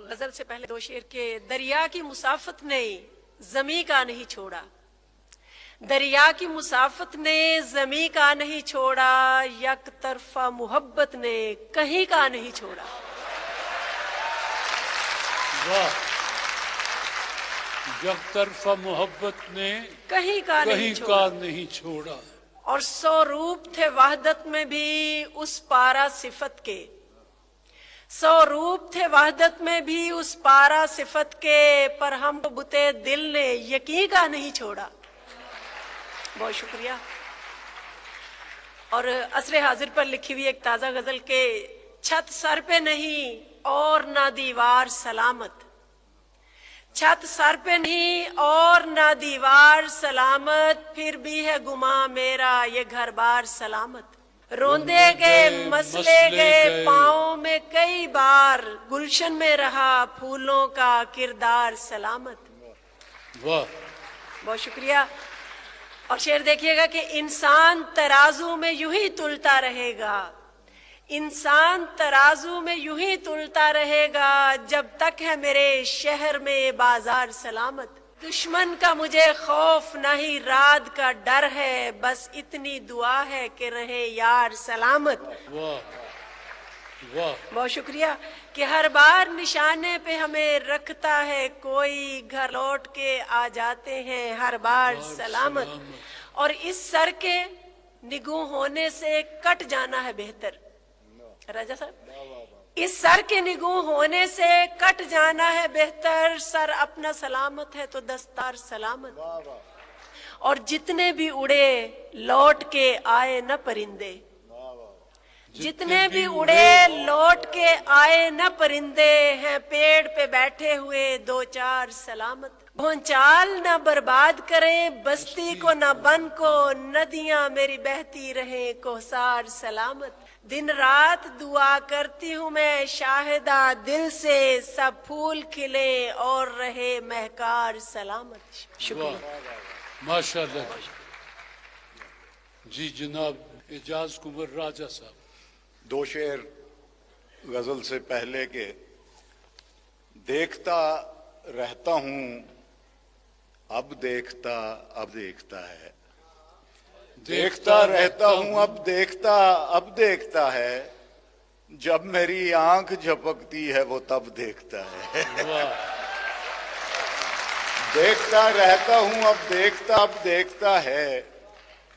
गजल से पहले दो शेर के। दरिया की मुसाफत ने जमी का नहीं छोड़ा, दरिया की मुसाफत ने जमी का नहीं छोड़ा, यक तरफा मोहब्बत ने कहीं का नहीं छोड़ा। वाह, यक तरफा मोहब्बत ने कहीं का नहीं छोड़ा। और 100 रूप थे वहदत में भी उस पारा सिफत के, 100 रूप थे वहदत में भी उस पारा सिफत के, पर हमको बुते दिल ने यकीन का नहीं छोड़ा। बहुत शुक्रिया। और असरे हाजिर पर लिखी हुई एक ताजा गजल के। छत सर पे नहीं और ना दीवार सलामत, छत सर पे नहीं और ना दीवार सलामत, फिर भी है गुमा मेरा ये घर बार सलामत। रोंदे गए मसले गए पाँव में कई बार, गुलशन में रहा फूलों का किरदार सलामत। वाह, बहुत शुक्रिया। और शेर देखिएगा कि इंसान तराजू में यूं ही तुलता रहेगा, इंसान तराजू में यूं ही तुलता रहेगा, जब तक है मेरे शहर में बाजार सलामत। दुश्मन का मुझे खौफ नहीं रात का डर है, बस इतनी दुआ है कि रहे यार सलामत। वाह वाह, बहुत शुक्रिया। कि हर बार निशाने पे हमें रखता है कोई, घर लौट के आ जाते हैं हर बार सलामत। और इस सर के निगू होने से कट जाना है बेहतर। राजा साहब, इस सर के निगू होने से कट जाना है बेहतर, सर अपना सलामत है तो दस्तार सलामत। और जितने भी उड़े लौट के आए न परिंदे, जितने भी उड़े लौट के आए न परिंदे, हैं पेड़ पे बैठे हुए 2-4 सलामत। भोंचाल न बर्बाद करें बस्ती को न बन को, नदियां मेरी बहती रहे कोसार सलामत। दिन रात दुआ करती हूँ मैं शाहिदा दिल से, सब फूल खिले और रहे महकार सलामत। शुक्रिया, माशाअल्लाह। जी जनाब एजाज कुंवर राजा साहब। 2 शेर गजल से पहले के। देखता रहता हूं अब देखता है, देखता रहता हूं अब देखता है, जब मेरी आंख झपकती है वो तब देखता है। देखता रहता हूं अब देखता है,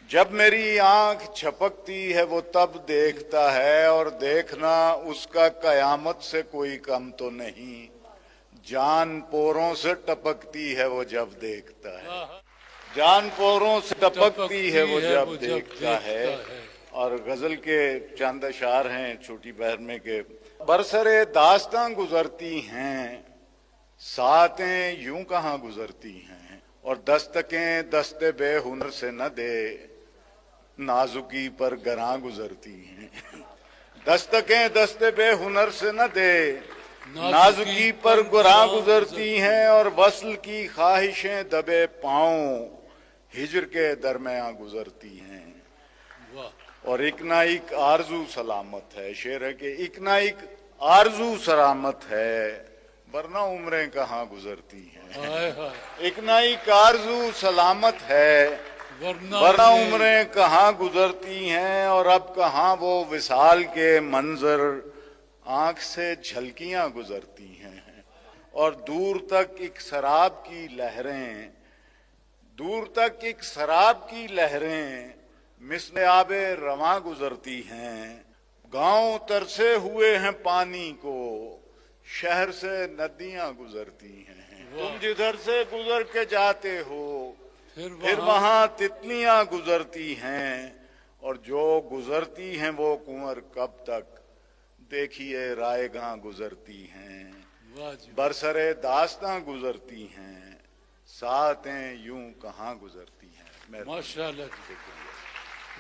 जब मेरी आंख झपकती है वो तब देखता है, और देखना उसका कयामत से कोई कम तो नहीं, जान पोरों से टपकती है वो जब देखता है, जान पोरों से टपकती है वो जब देखता है। और गजल के चंद अशार हैं छोटी बहरमे के। बरसरे दास्तां गुजरती हैं, सातें यूं कहाँ गुजरती हैं, और दस्तकें दस्ते बेहुनर से न दे, नाजुकी पर गरां गुजरती हैं। दस्तकें दस्ते बे हुनर से न दे, नाजुकी पर गुरां गुजरती हैं और वस्ल की ख्वाहिशें दबे पांव हिजर के दरमियां गुजरती हैं। और एक ना एक आरजू सलामत है, शेर है कि एक ना एक आरजू सलामत है वरना उम्रें कहाँ गुजरती हैं। एक ना एक आरजू सलामत है वरना उम्रें कहाँ गुजरती हैं। और अब कहाँ वो विसाल के मंजर आंख से झलकियां गुजरती हैं। और दूर तक एक शराब की लहरें, दूर तक एक शराब की लहरें मिस्ले आबे रवां गुजरती हैं। गांव तरसे हुए हैं पानी को, शहर से नदियां गुजरती हैं। तुम जिधर से गुजर के जाते हो फिर वहां तितलियां गुजरती हैं। और जो गुजरती हैं वो कुंवर कब तक देखिए रायगां गुजरती हैं। बरसरे दास्तां गुजरती हैं, सातें यूं कहाँ गुजरती हैं। माशाल्लाह जी,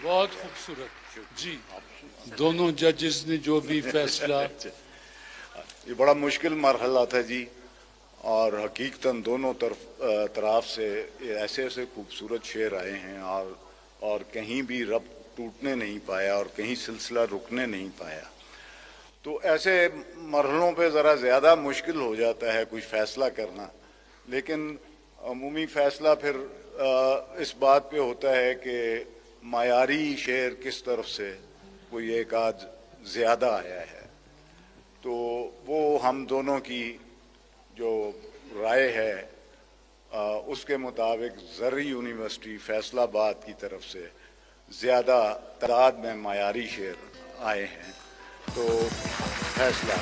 बहुत खूबसूरत जी। दोनों जजेस ने जो भी फैसला, ये बड़ा मुश्किल मरहला था जी। और हकीकतन दोनों तरफ से ऐसे ऐसे खूबसूरत शेर आए हैं और कहीं भी रब टूटने नहीं पाया और कहीं सिलसिला रुकने नहीं पाया। तो ऐसे मरहलों पे ज़रा ज़्यादा मुश्किल हो जाता है कुछ फैसला करना। लेकिन अमूमी फैसला फिर इस बात पे होता है कि मायारी शेर किस तरफ से कोई एक आध ज़्यादा आया है। तो वो हम दोनों की जो राय है उसके मुताबिक ज़र्री यूनिवर्सिटी फैसलाबाद की तरफ से ज़्यादा तादाद में मायारी शेर आए हैं। तो फैसला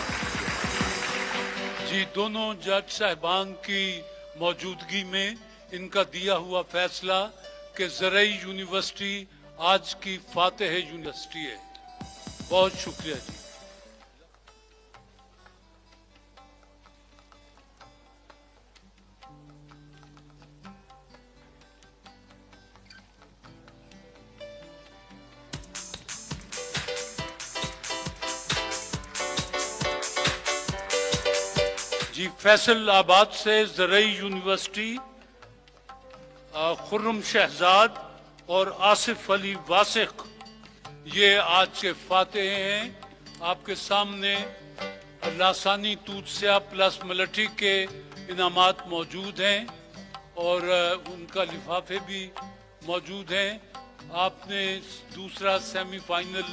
जी, दोनों जज साहिबान की मौजूदगी में इनका दिया हुआ फैसला कि ज़रई यूनिवर्सिटी आज की फातेह यूनिवर्सिटी है। बहुत शुक्रिया जी। जी, फैसलाबाद से ज़रई यूनिवर्सिटी खुर्रम शहजाद और आसिफ अली वासिक ये आज के फातेह हैं। आपके सामने लासानी तूतसिया प्लस मिलिट्री के इनामात मौजूद हैं और उनका लिफाफे भी मौजूद हैं। आपने दूसरा सेमीफाइनल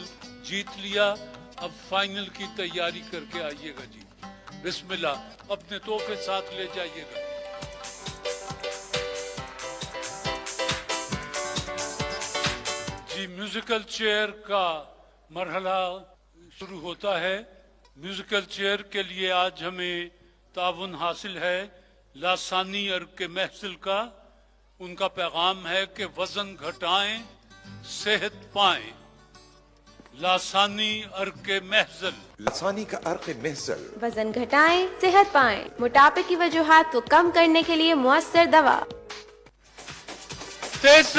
जीत लिया, अब फाइनल की तैयारी करके आइएगा जी। बिस्मिल्लाह, अपने तोहफे साथ ले जाइएगा। जी, म्यूजिकल चेयर का मरहला शुरू होता है। म्यूजिकल चेयर के लिए आज हमें ताउन हासिल है लासानी अर्क के महफिल का। उनका पैगाम है कि वजन घटाएं सेहत पाएं। लासानी अर्क के महफिल। लासानी का अर्क महफिल। वजन घटाएं सेहत पाएं, मोटापे की वजूहात को कम करने के लिए मुअस्सर दवा। तेज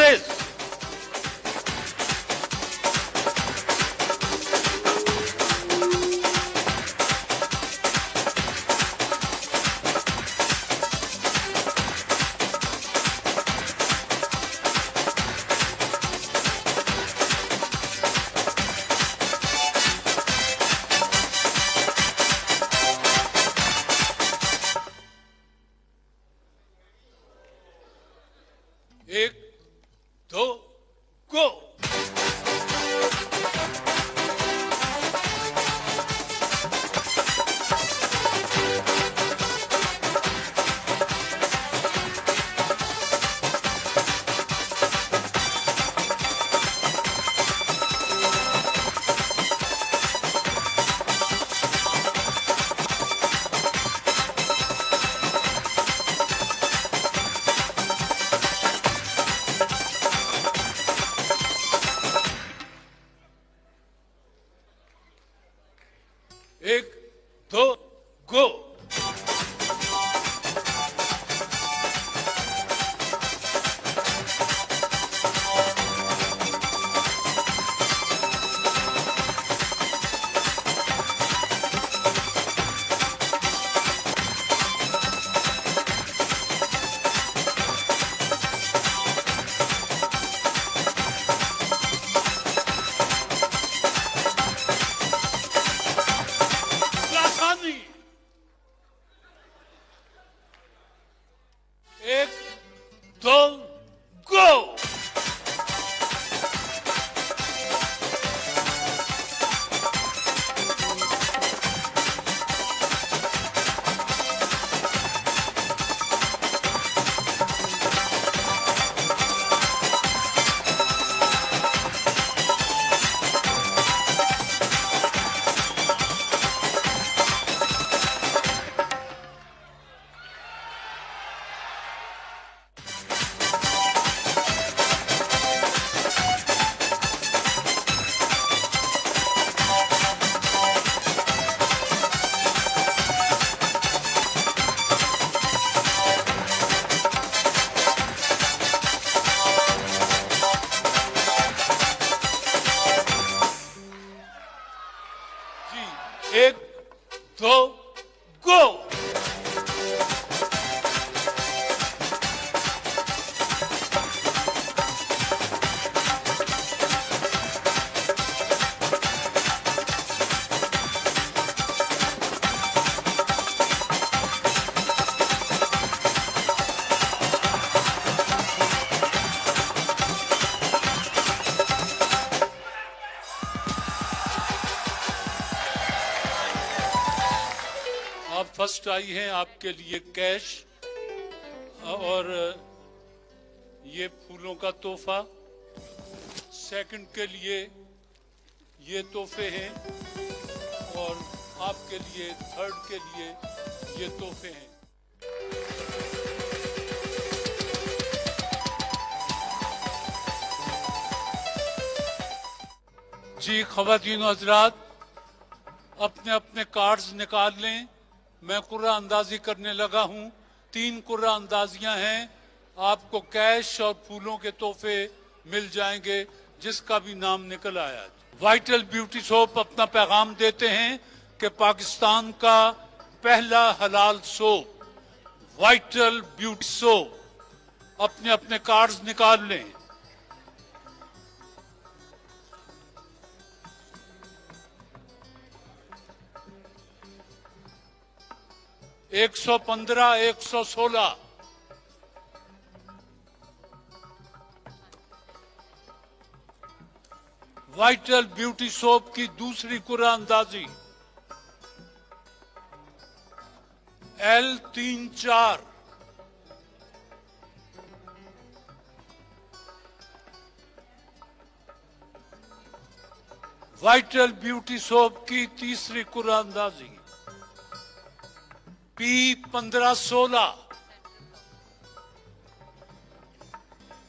फर्स्ट आई हैं आपके लिए कैश और ये फूलों का तोहफा। सेकंड के लिए ये तोहफे हैं और आपके लिए थर्ड के लिए ये तोहफे हैं। जी ख़वातीन और हज़रात, अपने अपने कार्ड्स निकाल लें। मैं कुर्रा अंदाजी करने लगा हूं। 3 कुर्रा अंदाजियां हैं। आपको कैश और फूलों के तोहफे मिल जाएंगे जिसका भी नाम निकल आया। वाइटल ब्यूटी सोप अपना पैगाम देते हैं कि पाकिस्तान का पहला हलाल सोप वाइटल ब्यूटी सोप। अपने अपने कार्ड्स निकाल लें। एक 115, 116। वाइटल ब्यूटी सोप की दूसरी कुर्रा अंदाजी L34। वाइटल ब्यूटी सोप की तीसरी कुर्रा अंदाजी P1516।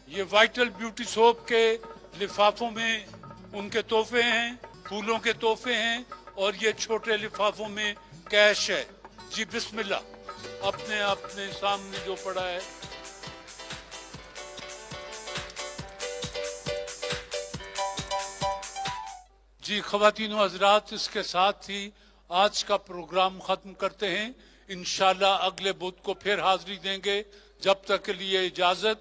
ये वाइटल ब्यूटी सोप के लिफाफों में उनके तोहफे हैं, फूलों के तोहफे हैं और ये छोटे लिफाफों में कैश है। जी बिस्मिल्लाह, अपने अपने सामने जो पड़ा है। जी ख़वातीन व हज़रात, इसके साथ ही आज का प्रोग्राम खत्म करते हैं। इंशाल्लाह अगले बुध को फिर हाजिरी देंगे। जब तक के लिए इजाजत।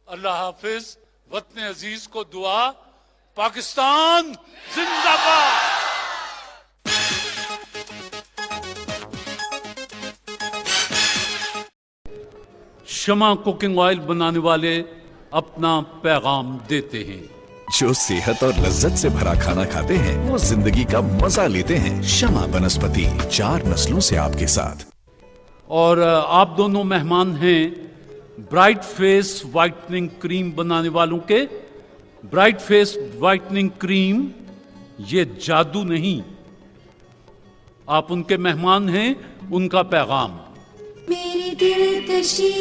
अल्लाह हाफिज। वतन अजीज को दुआ। पाकिस्तान जिंदाबाद। शमा कुकिंग ऑयल बनाने वाले अपना पैगाम देते हैं। जो सेहत और लज्जत से भरा खाना खाते हैं वो जिंदगी का मजा लेते हैं। शमा बनस्पति, 4 नस्लों से आपके साथ। और आप दोनों मेहमान हैं ब्राइट फेस वाइटनिंग क्रीम बनाने वालों के। ब्राइट फेस वाइटनिंग क्रीम ये जादू नहीं, आप उनके मेहमान हैं। उनका पैगाम, मेरी दिलकशी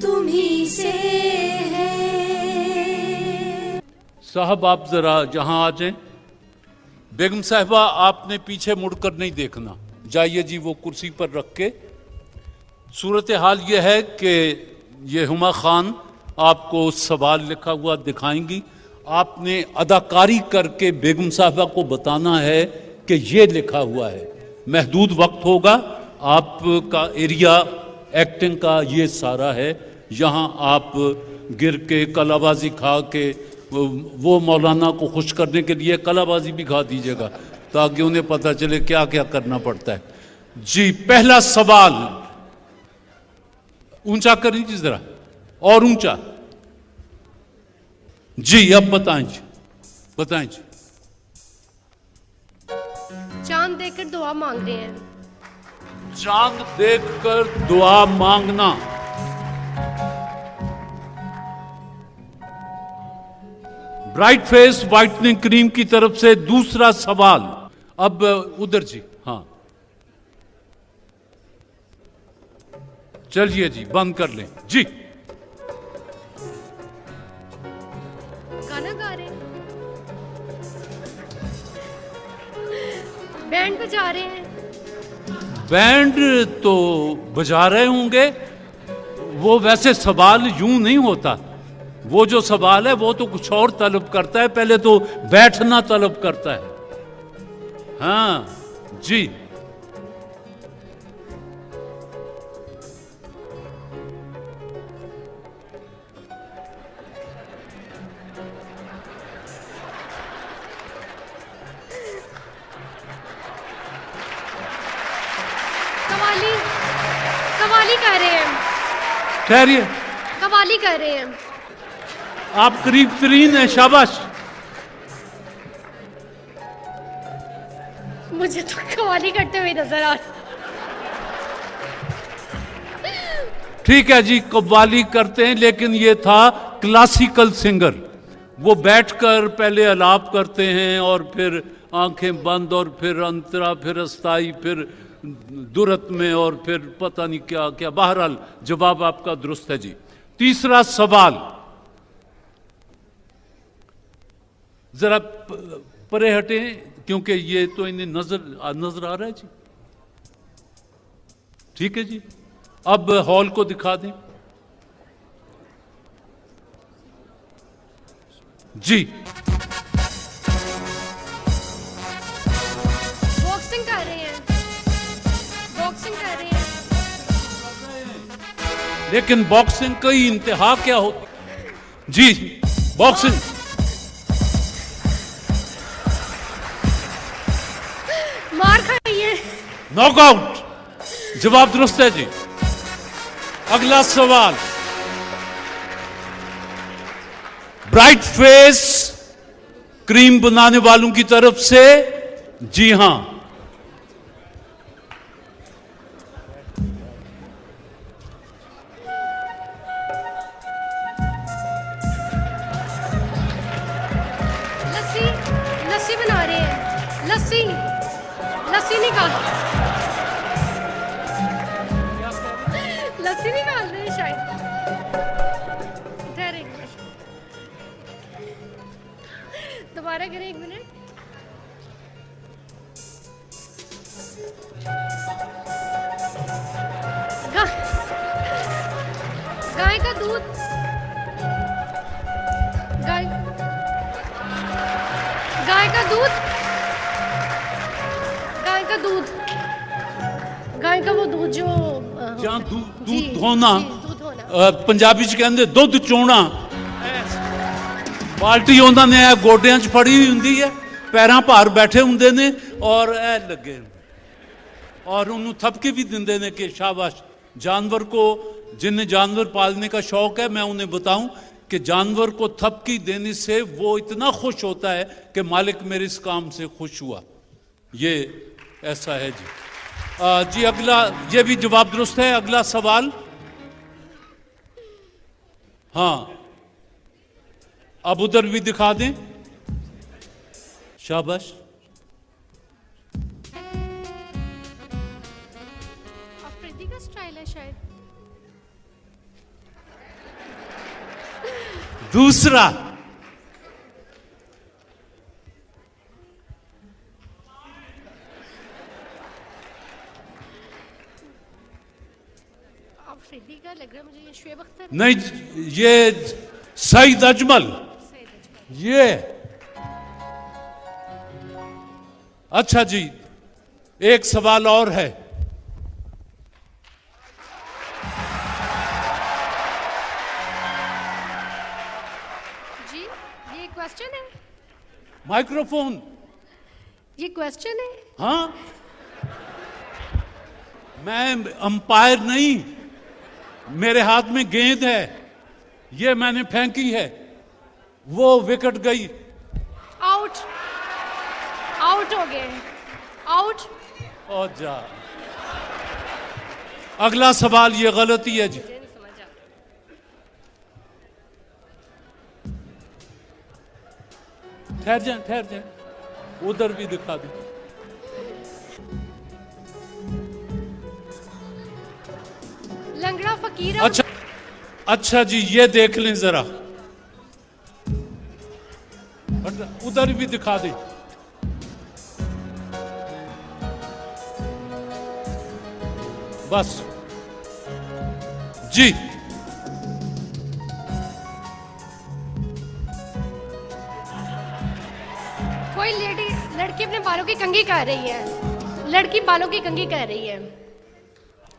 तुम्ही से है। साहब आप जरा जहां आ जाएं। बेगम साहिबा आपने पीछे मुड़कर नहीं देखना, जाइए जी वो कुर्सी पर रख के। सूरत हाल ये है कि ये हुमा खान आपको सवाल लिखा हुआ दिखाएंगी। आपने अदाकारी करके बेगम साहिबा को बताना है कि ये लिखा हुआ है। महदूद वक्त होगा। आपका एरिया एक्टिंग का ये सारा है। यहाँ आप गिर के कलाबाजी खा के वो मौलाना को खुश करने के लिए कलाबाजी भी खा दीजिएगा ताकि उन्हें पता चले क्या क्या करना पड़ता है। जी पहला सवाल ऊंचा करिए जरा, और ऊंचा। जी अब बताएं जी, बताएं जी। चांद देखकर दुआ मांग रहे हैं। चांद देखकर दुआ मांगना। ब्राइट फेस वाइटनिंग क्रीम की तरफ से दूसरा सवाल। अब उधर जी, हाँ चलिए जी, बंद कर लें जी। गाना गा रहे हैं, बैंड बजा रहे हैं। बैंड तो बजा रहे होंगे। वो वैसे सवाल यूं नहीं होता। वो जो सवाल है वो तो कुछ और तलब करता है। पहले तो बैठना तलब करता है। हाँ जी, कवाली कर रहे हैं। ठहरिए, कवाली कर रहे हैं। आप करीब तरीन है, शाबाश। मुझे तो कवाली करते हुए नजर आ रहा। ठीक है जी, कव्वाली करते हैं, लेकिन ये था क्लासिकल सिंगर। वो बैठकर पहले आलाप करते हैं और फिर आंखें बंद और फिर अंतरा, फिर अस्थाई, फिर दुरत में और फिर पता नहीं क्या क्या। बहरहाल जवाब आपका दुरुस्त है जी। तीसरा सवाल, जरा परे हटे क्योंकि ये तो इन्हें नजर आ रहा है जी। ठीक है जी, अब हॉल को दिखा दें जी। बॉक्सिंग कर रहे हैं, बॉक्सिंग कर रहे हैं। लेकिन बॉक्सिंग की इंतहा क्या होती जी? बॉक्सिंग मार खाई है। नॉकआउट, जवाब दुरुस्त है जी। अगला सवाल, ब्राइट फेस क्रीम बनाने वालों की तरफ से, जी हां। लस्सी, लस्सी बना रहे हैं, लस्सी, लस्सी निकाल, लस्सी निकाल रहे हैं शायद। ठहरे, दोबारा करें, 1 मिनट। गाय का दूध, गाय का दूध, गाय का दूध, गाय का वो दूध जो दूध धोना, पंजाबी च कहंदे दुध चोना। बाल्टी उन्होंने गोडियां च फड़ी हुई हुंदी है, पैरां भार बैठे हुंदे ने और ऐ लगे और उन्होंने थपके भी दिंदे ने कि शाबाश। जानवर को, जिन्हें जानवर पालने का शौक है, मैं उन्हें बताऊं कि जानवर को थपकी देने से वो इतना खुश होता है कि मालिक मेरे इस काम से खुश हुआ। ये ऐसा है जी। जी अगला, ये भी जवाब दुरुस्त है। अगला सवाल, हाँ अब उधर भी दिखा दें, शाबाश। अफरीदी का स्टाइल है शायद। दूसरा, अफरीदी का लग रहा है मुझे, ये शुएब अख्तर नहीं, ये सईद अजमल। ये अच्छा जी, एक सवाल और है। जी, ये क्वेश्चन है, माइक्रोफोन, ये क्वेश्चन है। हाँ, मैं अंपायर नहीं, मेरे हाथ में गेंद है, ये मैंने फेंकी है, वो विकेट गई, आउट, आउट हो गए, आउट। और जा, अगला सवाल, ये गलती है जी। ठहर जाए, उधर भी दिखा दे। लंगड़ा फकीर। अच्छा जी, ये देख लें जरा, उधर भी दिखा दे। बस जी। कोई लड़की अपने बालों की कंघी कर रही है, लड़की बालों की कंघी कर रही है,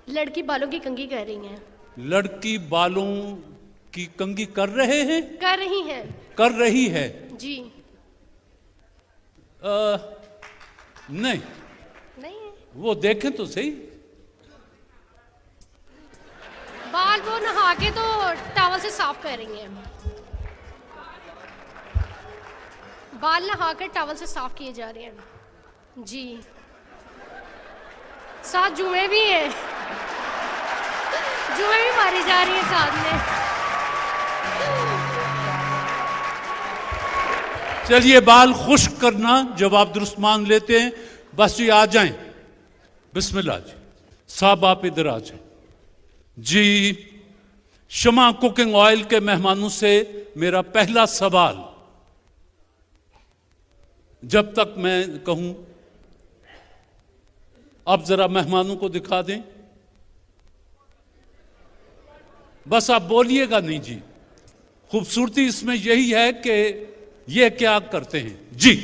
लड़की बालों की कंघी कर रही है। लड़की बालों की कंघी कर रहे हैं, कर रही है, कर रही है जी। नहीं, नहीं है। वो देखें तो सही, बाल वो नहा के तो टॉवल से साफ कर रही हैं, बाल नहा कर टॉवल से साफ किए जा रहे हैं जी। साथ जुमे भी हैं, जुएं भी मारी जा रही है साथ में। चलिए, बाल खुश्क करना, जवाब दुरुस्त मान लेते हैं। बस जी आ जाएं, बिस्मिल्लाह जी। साहब आप इधर आ जाएं जी। शमा कुकिंग ऑयल के मेहमानों से मेरा पहला सवाल, जब तक मैं कहूं, अब जरा मेहमानों को दिखा दें। बस आप बोलिएगा नहीं जी। खूबसूरती इसमें यही है कि ये क्या करते हैं जी।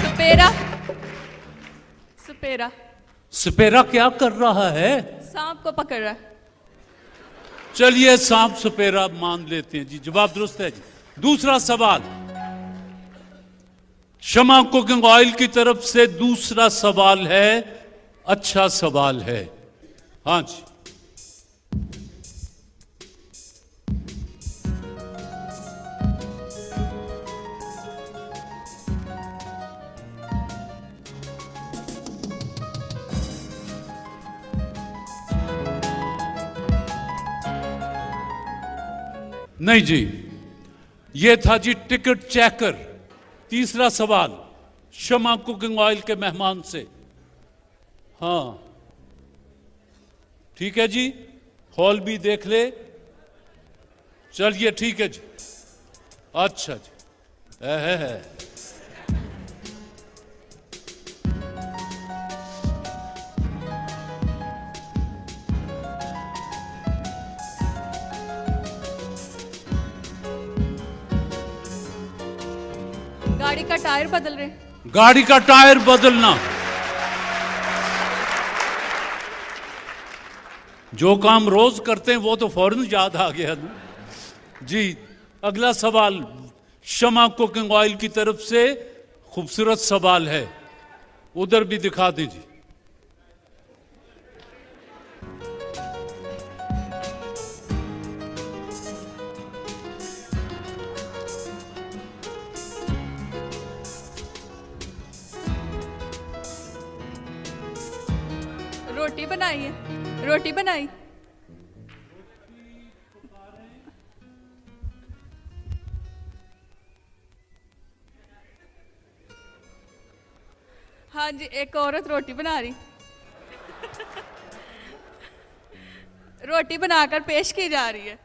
सपेरा। सपेरा। सपेरा क्या कर रहा है? सांप को पकड़ रहा है। चलिए, सांप सपेरा मान लेते हैं जी, जवाब दुरुस्त है जी। दूसरा सवाल, शमा कुकिंग ऑयल की तरफ से दूसरा सवाल है, अच्छा सवाल है। हाँ जी। नहीं जी, ये था जी टिकट चेकर। तीसरा सवाल शमा कुकिंग ऑयल के मेहमान से। हाँ ठीक है जी, हॉल भी देख ले। चलिए ठीक है जी। अच्छा जी। है। गाड़ी का टायर बदल रहे। गाड़ी का टायर बदलना, जो काम रोज करते हैं वो तो फौरन याद आ गया जी। अगला सवाल शमा कुकिंग ऑयल की तरफ से खूबसूरत सवाल है, उधर भी दिखा दीजिए। रोटी बनाई है। रोटी बनाई। हाँ जी, एक औरत रोटी बना रही। रोटी बनाकर पेश की जा रही है।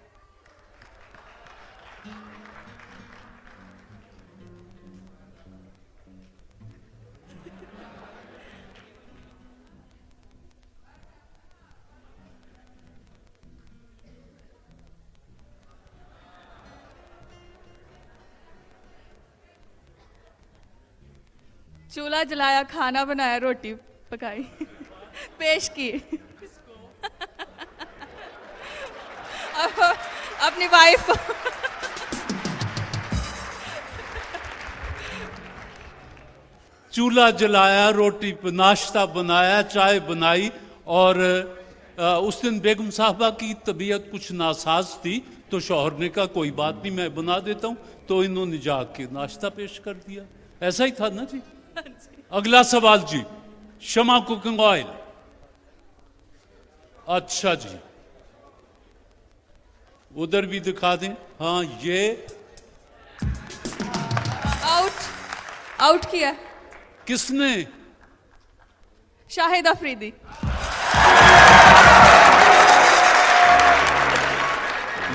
चूल्हा जलाया, खाना बनाया, रोटी पकाई, पेश की। अपनी वाइफ को। चूल्हा जलाया, रोटी नाश्ता बनाया, चाय बनाई। और उस दिन बेगम साहबा की तबीयत कुछ नासाज थी, तो शौहर ने कहा कोई बात नहीं, मैं बना देता हूं। तो इन्होंने जाके नाश्ता पेश कर दिया। ऐसा ही था ना जी। अगला सवाल जी, शमा कुकिंग ऑयल। अच्छा जी, उधर भी दिखा दें। हाँ, ये आउट किया। किसने? शाहिद अफरीदी।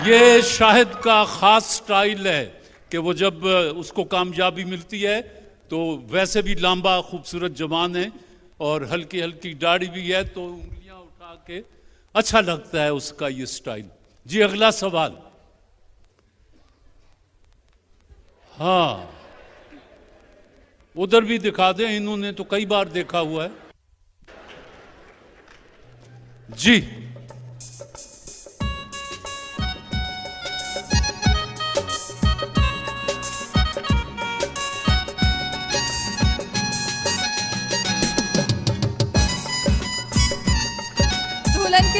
ये शाहिद का खास स्टाइल है कि वो जब उसको कामयाबी मिलती है तो वैसे भी लंबा खूबसूरत जवान है और हल्की हल्की दाढ़ी भी है, तो उंगलियां उठा के अच्छा लगता है उसका ये स्टाइल जी। अगला सवाल। हाँ, उधर भी दिखा दें, इन्होंने तो कई बार देखा हुआ है जी।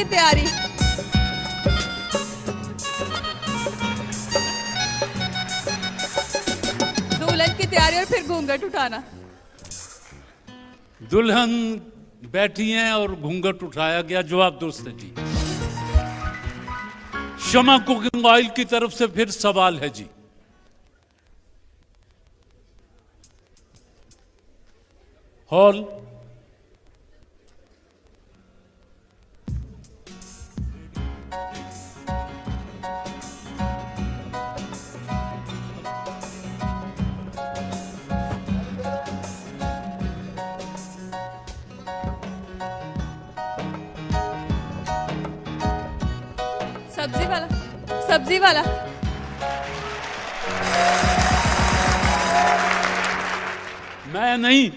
तैयारी। दुल्हन की तैयारी और फिर घूंघट उठाना। दुल्हन बैठी हैं और घूंघट उठाया गया। जवाब दुरुस्त है जी। शमा कुकिंग ऑयल की तरफ से फिर सवाल है जी। हॉल सब्जी वाला, सब्जी वाला। मैं नहीं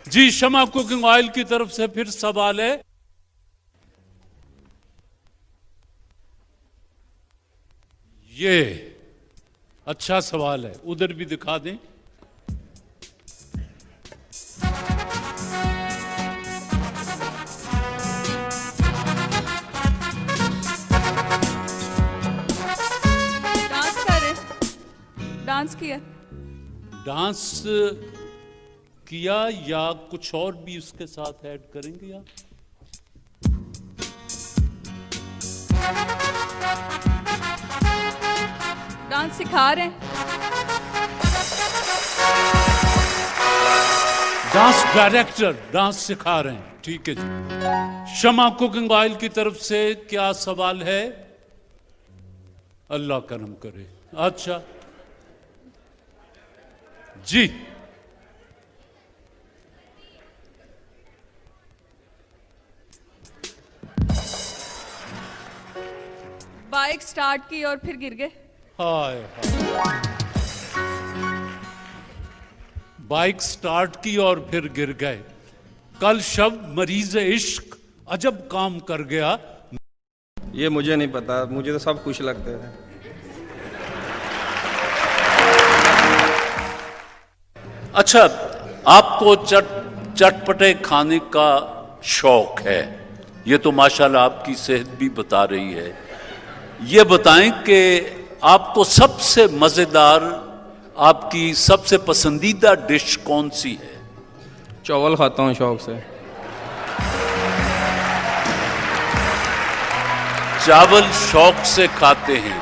जी। शमा कुकिंग ऑयल की तरफ से फिर सवाल है। ये अच्छा सवाल है, उधर भी दिखा दें। डांस किया, डांस किया या कुछ और भी उसके साथ ऐड करेंगे आप? डांस सिखा रहे हैं। डांस डायरेक्टर डांस सिखा रहे हैं, ठीक है जी। शमा कुकिंग ऑयल की तरफ से क्या सवाल है? अल्लाह करम करे। अच्छा जी, बाइक स्टार्ट की और फिर गिर गए। हाय हाय। बाइक स्टार्ट की और फिर गिर गए। कल शब मरीज इश्क अजब काम कर गया। ये मुझे नहीं पता, मुझे तो सब खुश लगते हैं। अच्छा, आपको चटपटे खाने का शौक है, ये तो माशाल्लाह आपकी सेहत भी बता रही है। ये बताएं कि आपको सबसे मजेदार, आपकी सबसे पसंदीदा डिश कौन सी है? चावल खाता हूँ शौक से। चावल शौक से खाते हैं।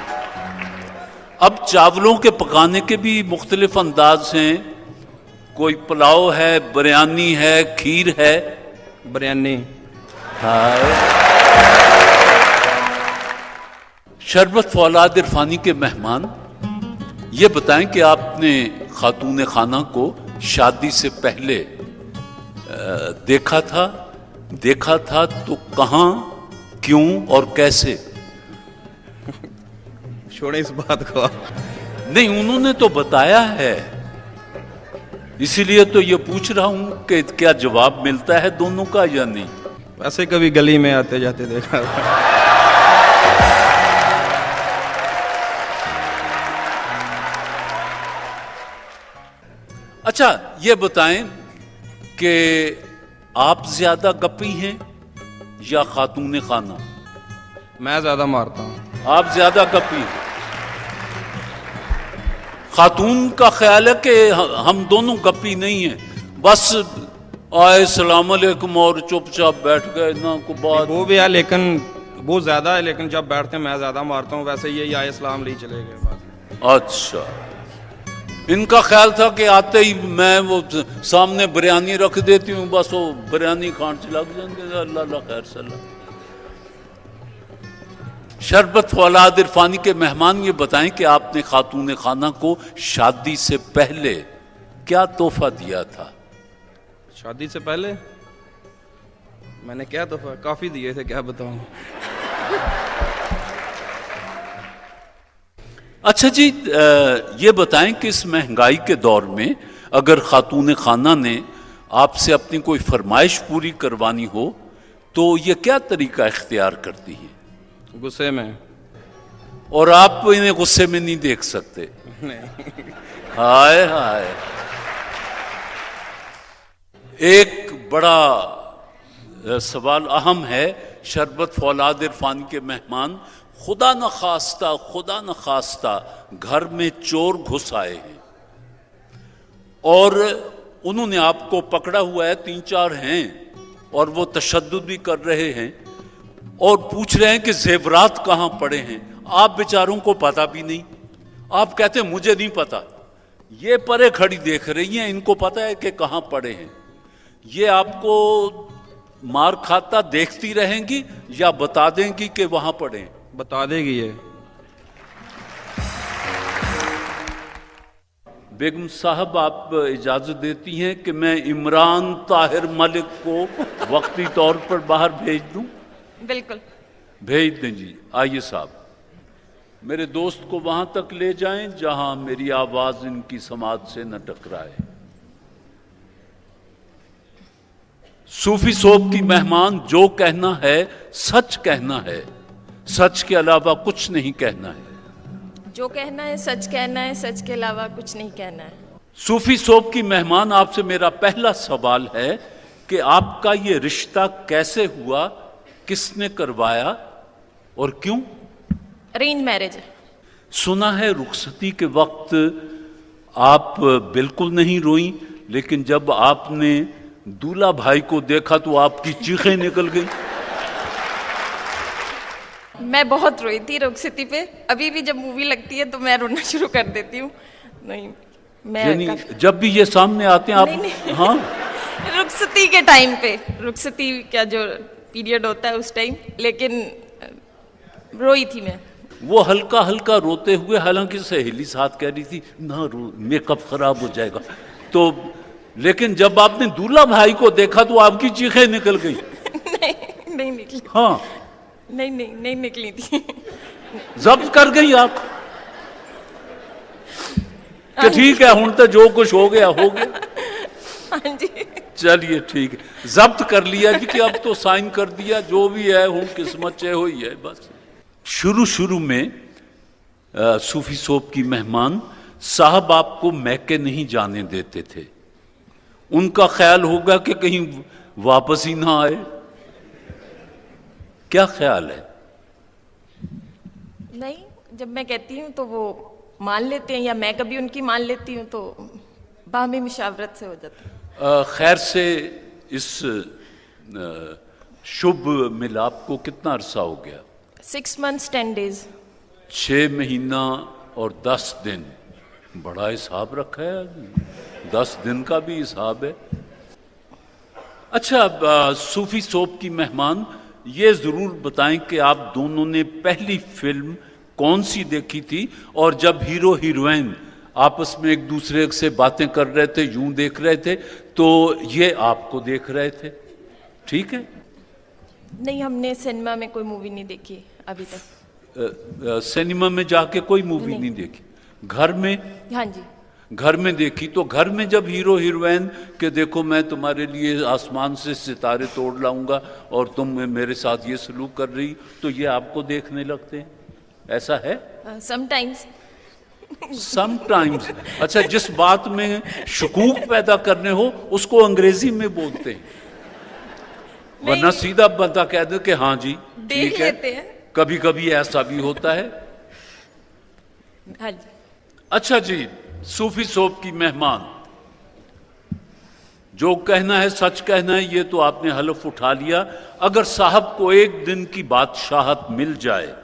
अब चावलों के पकाने के भी मुख्तलिफ अंदाज हैं। कोई पुलाव है, बिरयानी है, खीर है। बिरयानी। हाय। शरबत फौलाद इरफानी के मेहमान, ये बताएं कि आपने खातून खाना को शादी से पहले देखा था तो कहां, क्यों और कैसे? छोड़े इस बात को। नहीं, उन्होंने तो बताया है, इसीलिए तो ये पूछ रहा हूं कि क्या जवाब मिलता है दोनों का या नहीं। वैसे कभी गली में आते जाते देखा। अच्छा, ये बताएं कि आप ज्यादा गप्पी हैं या खातून खाना? मैं ज्यादा मारता हूं। आप ज्यादा गप्पी हैं। खातून का ख्याल है कि हम दोनों गप्पी नहीं हैं, बस आए सलाम अलैकुम और चुपचाप बैठ गए ना को बात। वो भी है, लेकिन वो ज्यादा है, लेकिन जब बैठते हैं मैं ज्यादा मारता हूँ। वैसे ये आए सलाम ले चले गए बस। अच्छा, इनका ख्याल था कि आते ही मैं वो सामने बिरयानी रख देती हूँ, बस वो बिरयानी खान से लग जाएंगे। अल्लाह खैर सल्ला। शरबत फौलाद इरफानी के मेहमान, ये बताएं कि आपने खातून खाना को शादी से पहले क्या तोहफा दिया था? शादी से पहले मैंने क्या तोहफा, काफी दिए थे, क्या बताऊं। अच्छा जी, ये बताएं कि इस महंगाई के दौर में अगर खातून खाना ने आपसे अपनी कोई फरमाइश पूरी करवानी हो तो ये क्या तरीका इख्तियार करती है? गुस्से में। और आप इन्हें गुस्से में नहीं देख सकते? नहीं। हाय हाय। एक बड़ा सवाल अहम है। शरबत फौलाद इरफान के मेहमान, खुदा न खास्ता घर में चोर घुस आए हैं और उन्होंने आपको पकड़ा हुआ है, 3-4 हैं और वो तशद्दुद भी कर रहे हैं और पूछ रहे हैं कि जेवरात कहाँ पड़े हैं। आप बेचारों को पता भी नहीं, आप कहते हैं मुझे नहीं पता। ये परे खड़ी देख रही हैं, इनको पता है कि कहाँ पड़े हैं। ये आपको मार खाता देखती रहेंगी या बता देंगी कि वहां पड़े हैं? बता देगी ये। बेगम साहब, आप इजाजत देती हैं कि मैं इमरान ताहिर मलिक को वक्ती तौर पर बाहर भेज दूं? बिल्कुल भेज दें जी। आइए साहब, मेरे दोस्त को वहां तक ले जाएं जहां मेरी आवाज इनकी समाज से न टकराए। सूफी सोब की मेहमान, जो कहना है सच कहना है, सच के अलावा कुछ नहीं कहना है। जो कहना है सच कहना है, सच के अलावा कुछ नहीं कहना है। सूफी सोब की मेहमान, आपसे मेरा पहला सवाल है कि आपका ये रिश्ता कैसे हुआ, किसने करवाया और क्यों? अरेंज मैरिज है। सुना है रुखसती के वक्त आप बिल्कुल नहीं रोई, लेकिन जब आपने दूल्हा भाई को देखा तो आपकी चीखें निकल गई। मैं बहुत रोई थी रुखसती पे। अभी भी जब मूवी लगती है तो मैं रोना शुरू कर देती हूँ। नहीं, मैं जब भी ये सामने आते हैं आप? नहीं। हाँ, रुखसती के टाइम पे, रुखसती का जो पीरियड होता है उस टाइम, लेकिन रोई थी मैं। वो हल्का हल्का रोते हुए, हालांकि सहेली साथ कह रही थी ना रो, मेकअप खराब हो जाएगा, तो लेकिन जब आपने दूल्हा भाई को देखा तो आपकी चीखें निकल गई। नहीं निकली। हाँ, नहीं निकली थी। जब्त कर गई आप कि ठीक है हुण तो जो कुछ हो गया हो गया। हाँ जी, चलिए ठीक है, जब्त कर लिया जी कि अब तो साइन कर दिया, जो भी है हूं किस्मत चे हुई है बस। शुरू में सूफी सोब की मेहमान साहब आपको मैके नहीं जाने देते थे। उनका ख्याल होगा कि कहीं वापस ही ना आए, क्या ख्याल है? नहीं, जब मैं कहती हूँ तो वो मान लेते हैं, या मैं कभी उनकी मान लेती हूँ तो बाहमी मुशावरत से हो जाता है। खैर से इस शुभ मिलाप को कितना अरसा हो गया? 6 months 10 days। 6 महीना और 10 दिन। बड़ा हिसाब रखा है, 10 दिन का भी हिसाब है। अच्छा, सूफी सोब की मेहमान, ये जरूर बताएं कि आप दोनों ने पहली फिल्म कौन सी देखी थी, और जब हीरो हीरोइन आपस में एक दूसरे से बातें कर रहे थे, यूं देख रहे थे, तो ये आपको देख रहे थे, ठीक है? नहीं, हमने सिनेमा में कोई मूवी नहीं देखी अभी तक। सिनेमा में जाके कोई मूवी नहीं देखी? घर में? हाँ जी, घर में देखी। तो घर में जब हीरो हीरोइन के देखो मैं तुम्हारे लिए आसमान से सितारे तोड़ लाऊंगा और तुम मेरे साथ ये सलूक कर रही, तो ये आपको देखने लगते हैं, ऐसा है? समटाइम्स। अच्छा, जिस बात में शकूक पैदा करने हो उसको अंग्रेजी में बोलते हैं, वरना सीधा बंदा कह दे कि हाँ जी ठीक है। कभी कभी ऐसा भी होता है। हाँ जी। अच्छा जी, सूफी सोब की मेहमान, जो कहना है सच कहना है, ये तो आपने हलफ उठा लिया। अगर साहब को एक दिन की बादशाहत मिल जाए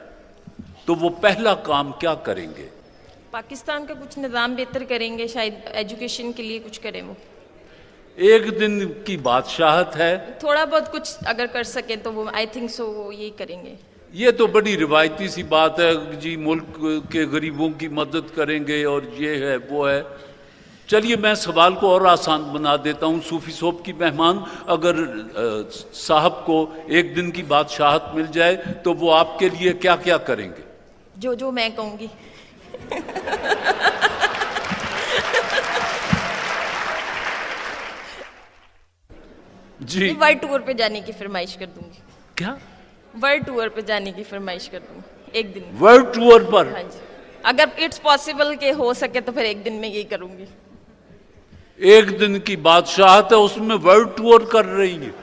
तो वो पहला काम क्या करेंगे? पाकिस्तान का कुछ निज़ाम बेहतर करेंगे, शायद एजुकेशन के लिए कुछ करें वो। एक दिन की बादशाहत है, थोड़ा बहुत कुछ अगर कर सके तो वो आई थिंक सो वो यही करेंगे। ये तो बड़ी रिवायती सी बात है जी, मुल्क के गरीबों की मदद करेंगे और ये है वो है। चलिए मैं सवाल को और आसान बना देता हूँ। सूफी सोब की मेहमान, अगर साहब को एक दिन की बादशाहत मिल जाए तो वो आपके लिए क्या क्या करेंगे? जो जो मैं कहूँगी। जी, वर्ल्ड टूर पे जाने की फरमाइश कर दूंगी। क्या? वर्ल्ड टूर पे जाने की फरमाइश कर दूंगी एक दिन। वर्ल्ड टूर पर? हाँ जी, अगर इट्स पॉसिबल के हो सके तो फिर एक दिन में यही करूंगी। एक दिन की बादशाहत है, उसमें वर्ल्ड टूर कर रही है?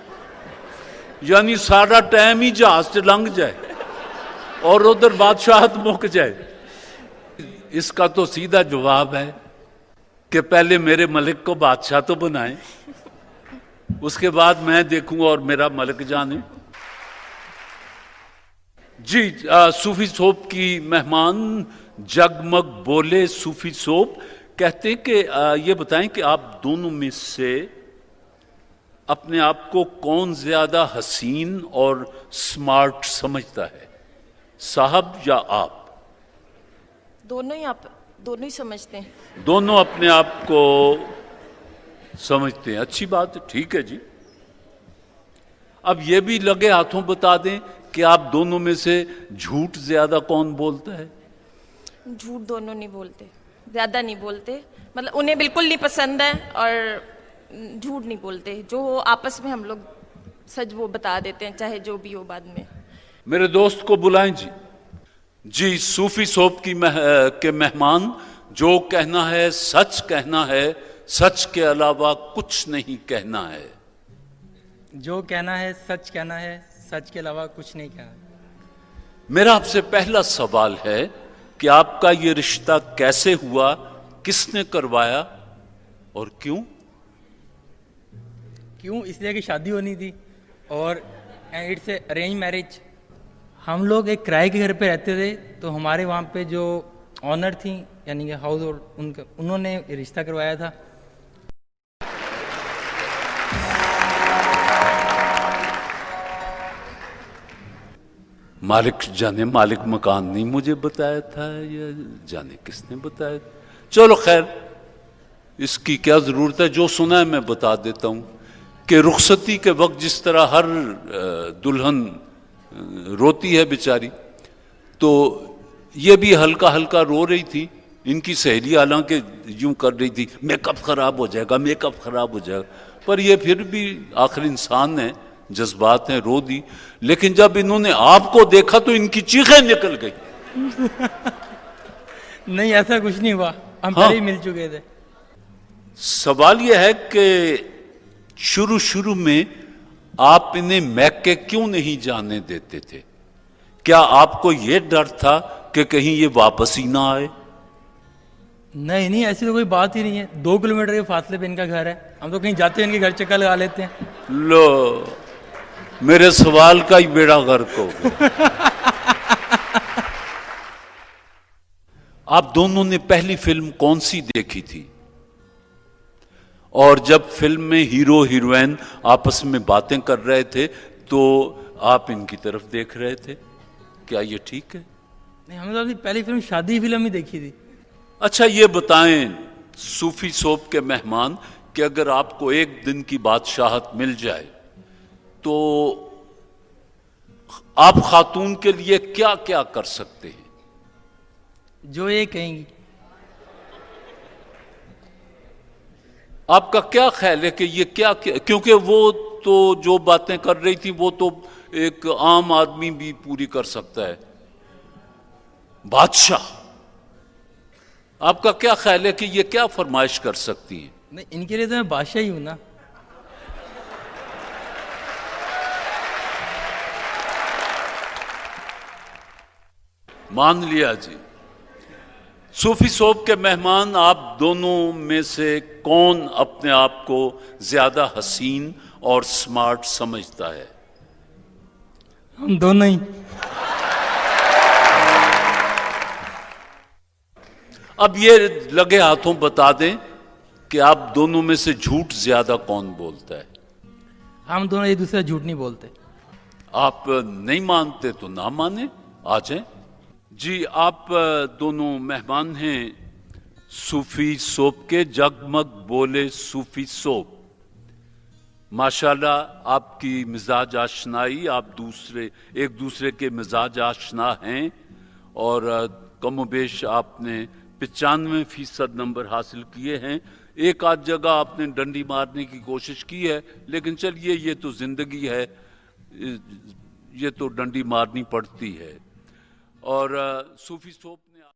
यानी सारा टाइम ही जहाज से लंघ जाए और उधर बादशाहत मुक जाए। इसका तो सीधा जवाब है कि पहले मेरे मलिक को बादशाह तो बनाए, उसके बाद मैं देखूं और मेरा मलिक जाने। जी सूफी सोप की मेहमान जगमग बोले सूफी सोप कहते हैं कि ये बताएं कि आप दोनों में से अपने आप को कौन ज्यादा हसीन और स्मार्ट समझता है, साहब या आप? दोनों ही समझते हैं। दोनों अपने आप को समझते हैं, अच्छी बात है, ठीक है जी। अब ये भी लगे हाथों बता दें कि आप दोनों में से झूठ ज्यादा कौन बोलता है? झूठ दोनों नहीं बोलते, ज्यादा नहीं बोलते, मतलब उन्हें बिल्कुल नहीं पसंद है और झूठ नहीं बोलते। जो आपस में हम लोग सच वो बता देते हैं, चाहे जो भी हो बाद में। मेरे दोस्त को बुलाएं जी। जी सूफी सोप के मेहमान, जो कहना है सच कहना है, सच के अलावा कुछ नहीं कहना है। जो कहना है सच कहना है, सच के अलावा कुछ नहीं कहना। मेरा आपसे पहला सवाल है कि आपका ये रिश्ता कैसे हुआ, किसने करवाया और क्यों? क्यों? इसलिए कि शादी होनी थी और इट्स अरेंज मैरिज। हम लोग एक किराए के घर पे रहते थे, तो हमारे वहाँ पे जो ऑनर थी यानी कि हाउस होल्ड, उन्होंने रिश्ता करवाया था। मालिक जाने, मालिक मकान नहीं मुझे बताया था या जाने किसने बताया था। चलो खैर, इसकी क्या जरूरत है, जो सुना है मैं बता देता हूं कि रुखसती के वक्त जिस तरह हर दुल्हन रोती है बेचारी, तो ये भी हल्का हल्का रो रही थी। इनकी सहेली हालांकि यूं कर रही थी मेकअप खराब हो जाएगा, मेकअप खराब हो जाएगा, पर ये फिर भी आखिर इंसान है, जज्बात हैं, रो दी। लेकिन जब इन्होंने आपको देखा तो इनकी चीखें निकल गई। नहीं, ऐसा कुछ नहीं हुआ, हम पहले ही मिल चुके थे। सवाल यह है कि शुरू शुरू में आप इन्हें मैके क्यों नहीं जाने देते थे? क्या आपको यह डर था कि कहीं ये वापस ही ना आए? नहीं, ऐसी तो कोई बात ही नहीं है। 2 किलोमीटर के फासले पे इनका घर है, हम तो कहीं जाते हैं इनके घर चक्कर लगा लेते हैं। लो, मेरे सवाल का ही बेड़ा गर्क हो गया। आप दोनों ने पहली फिल्म कौन सी देखी थी? और जब फिल्म में हीरो हीरोइन आपस में बातें कर रहे थे तो आप इनकी तरफ देख रहे थे, क्या ये ठीक है? नहीं, हमने तो अपनी पहली फिल्म शादी फिल्म ही देखी थी। अच्छा ये बताएं सूफी सोप के मेहमान कि अगर आपको एक दिन की बादशाहत मिल जाए तो आप खातून के लिए क्या क्या कर सकते हैं? जो ये कहेंगी। आपका क्या ख्याल है कि ये क्या, क्योंकि वो तो जो बातें कर रही थी वो तो एक आम आदमी भी पूरी कर सकता है, बादशाह। आपका क्या ख्याल है कि ये क्या फरमाइश कर सकती हैं? नहीं, इनके लिए तो मैं बादशाह ही हूं ना। मान लिया जी। सूफी सोप के मेहमान, आप दोनों में से कौन अपने आप को ज्यादा हसीन और स्मार्ट समझता है? हम दोनों ही। अब ये लगे हाथों बता दें कि आप दोनों में से झूठ ज्यादा कौन बोलता है? हम दोनों एक दूसरे झूठ नहीं बोलते। आप नहीं मानते तो ना माने, आ जाएं। जी आप दोनों मेहमान हैं सूफी सोप के, जगमग बोले सूफी सोप। माशाल्लाह आपकी मिजाज आशनाई, आप एक दूसरे के मिजाज आशना हैं और कमोबेश आपने 95% नंबर हासिल किए हैं। एक आध जगह आपने डंडी मारने की कोशिश की है, लेकिन चलिए ये तो जिंदगी है, ये तो डंडी मारनी पड़ती है। और सूफी सोप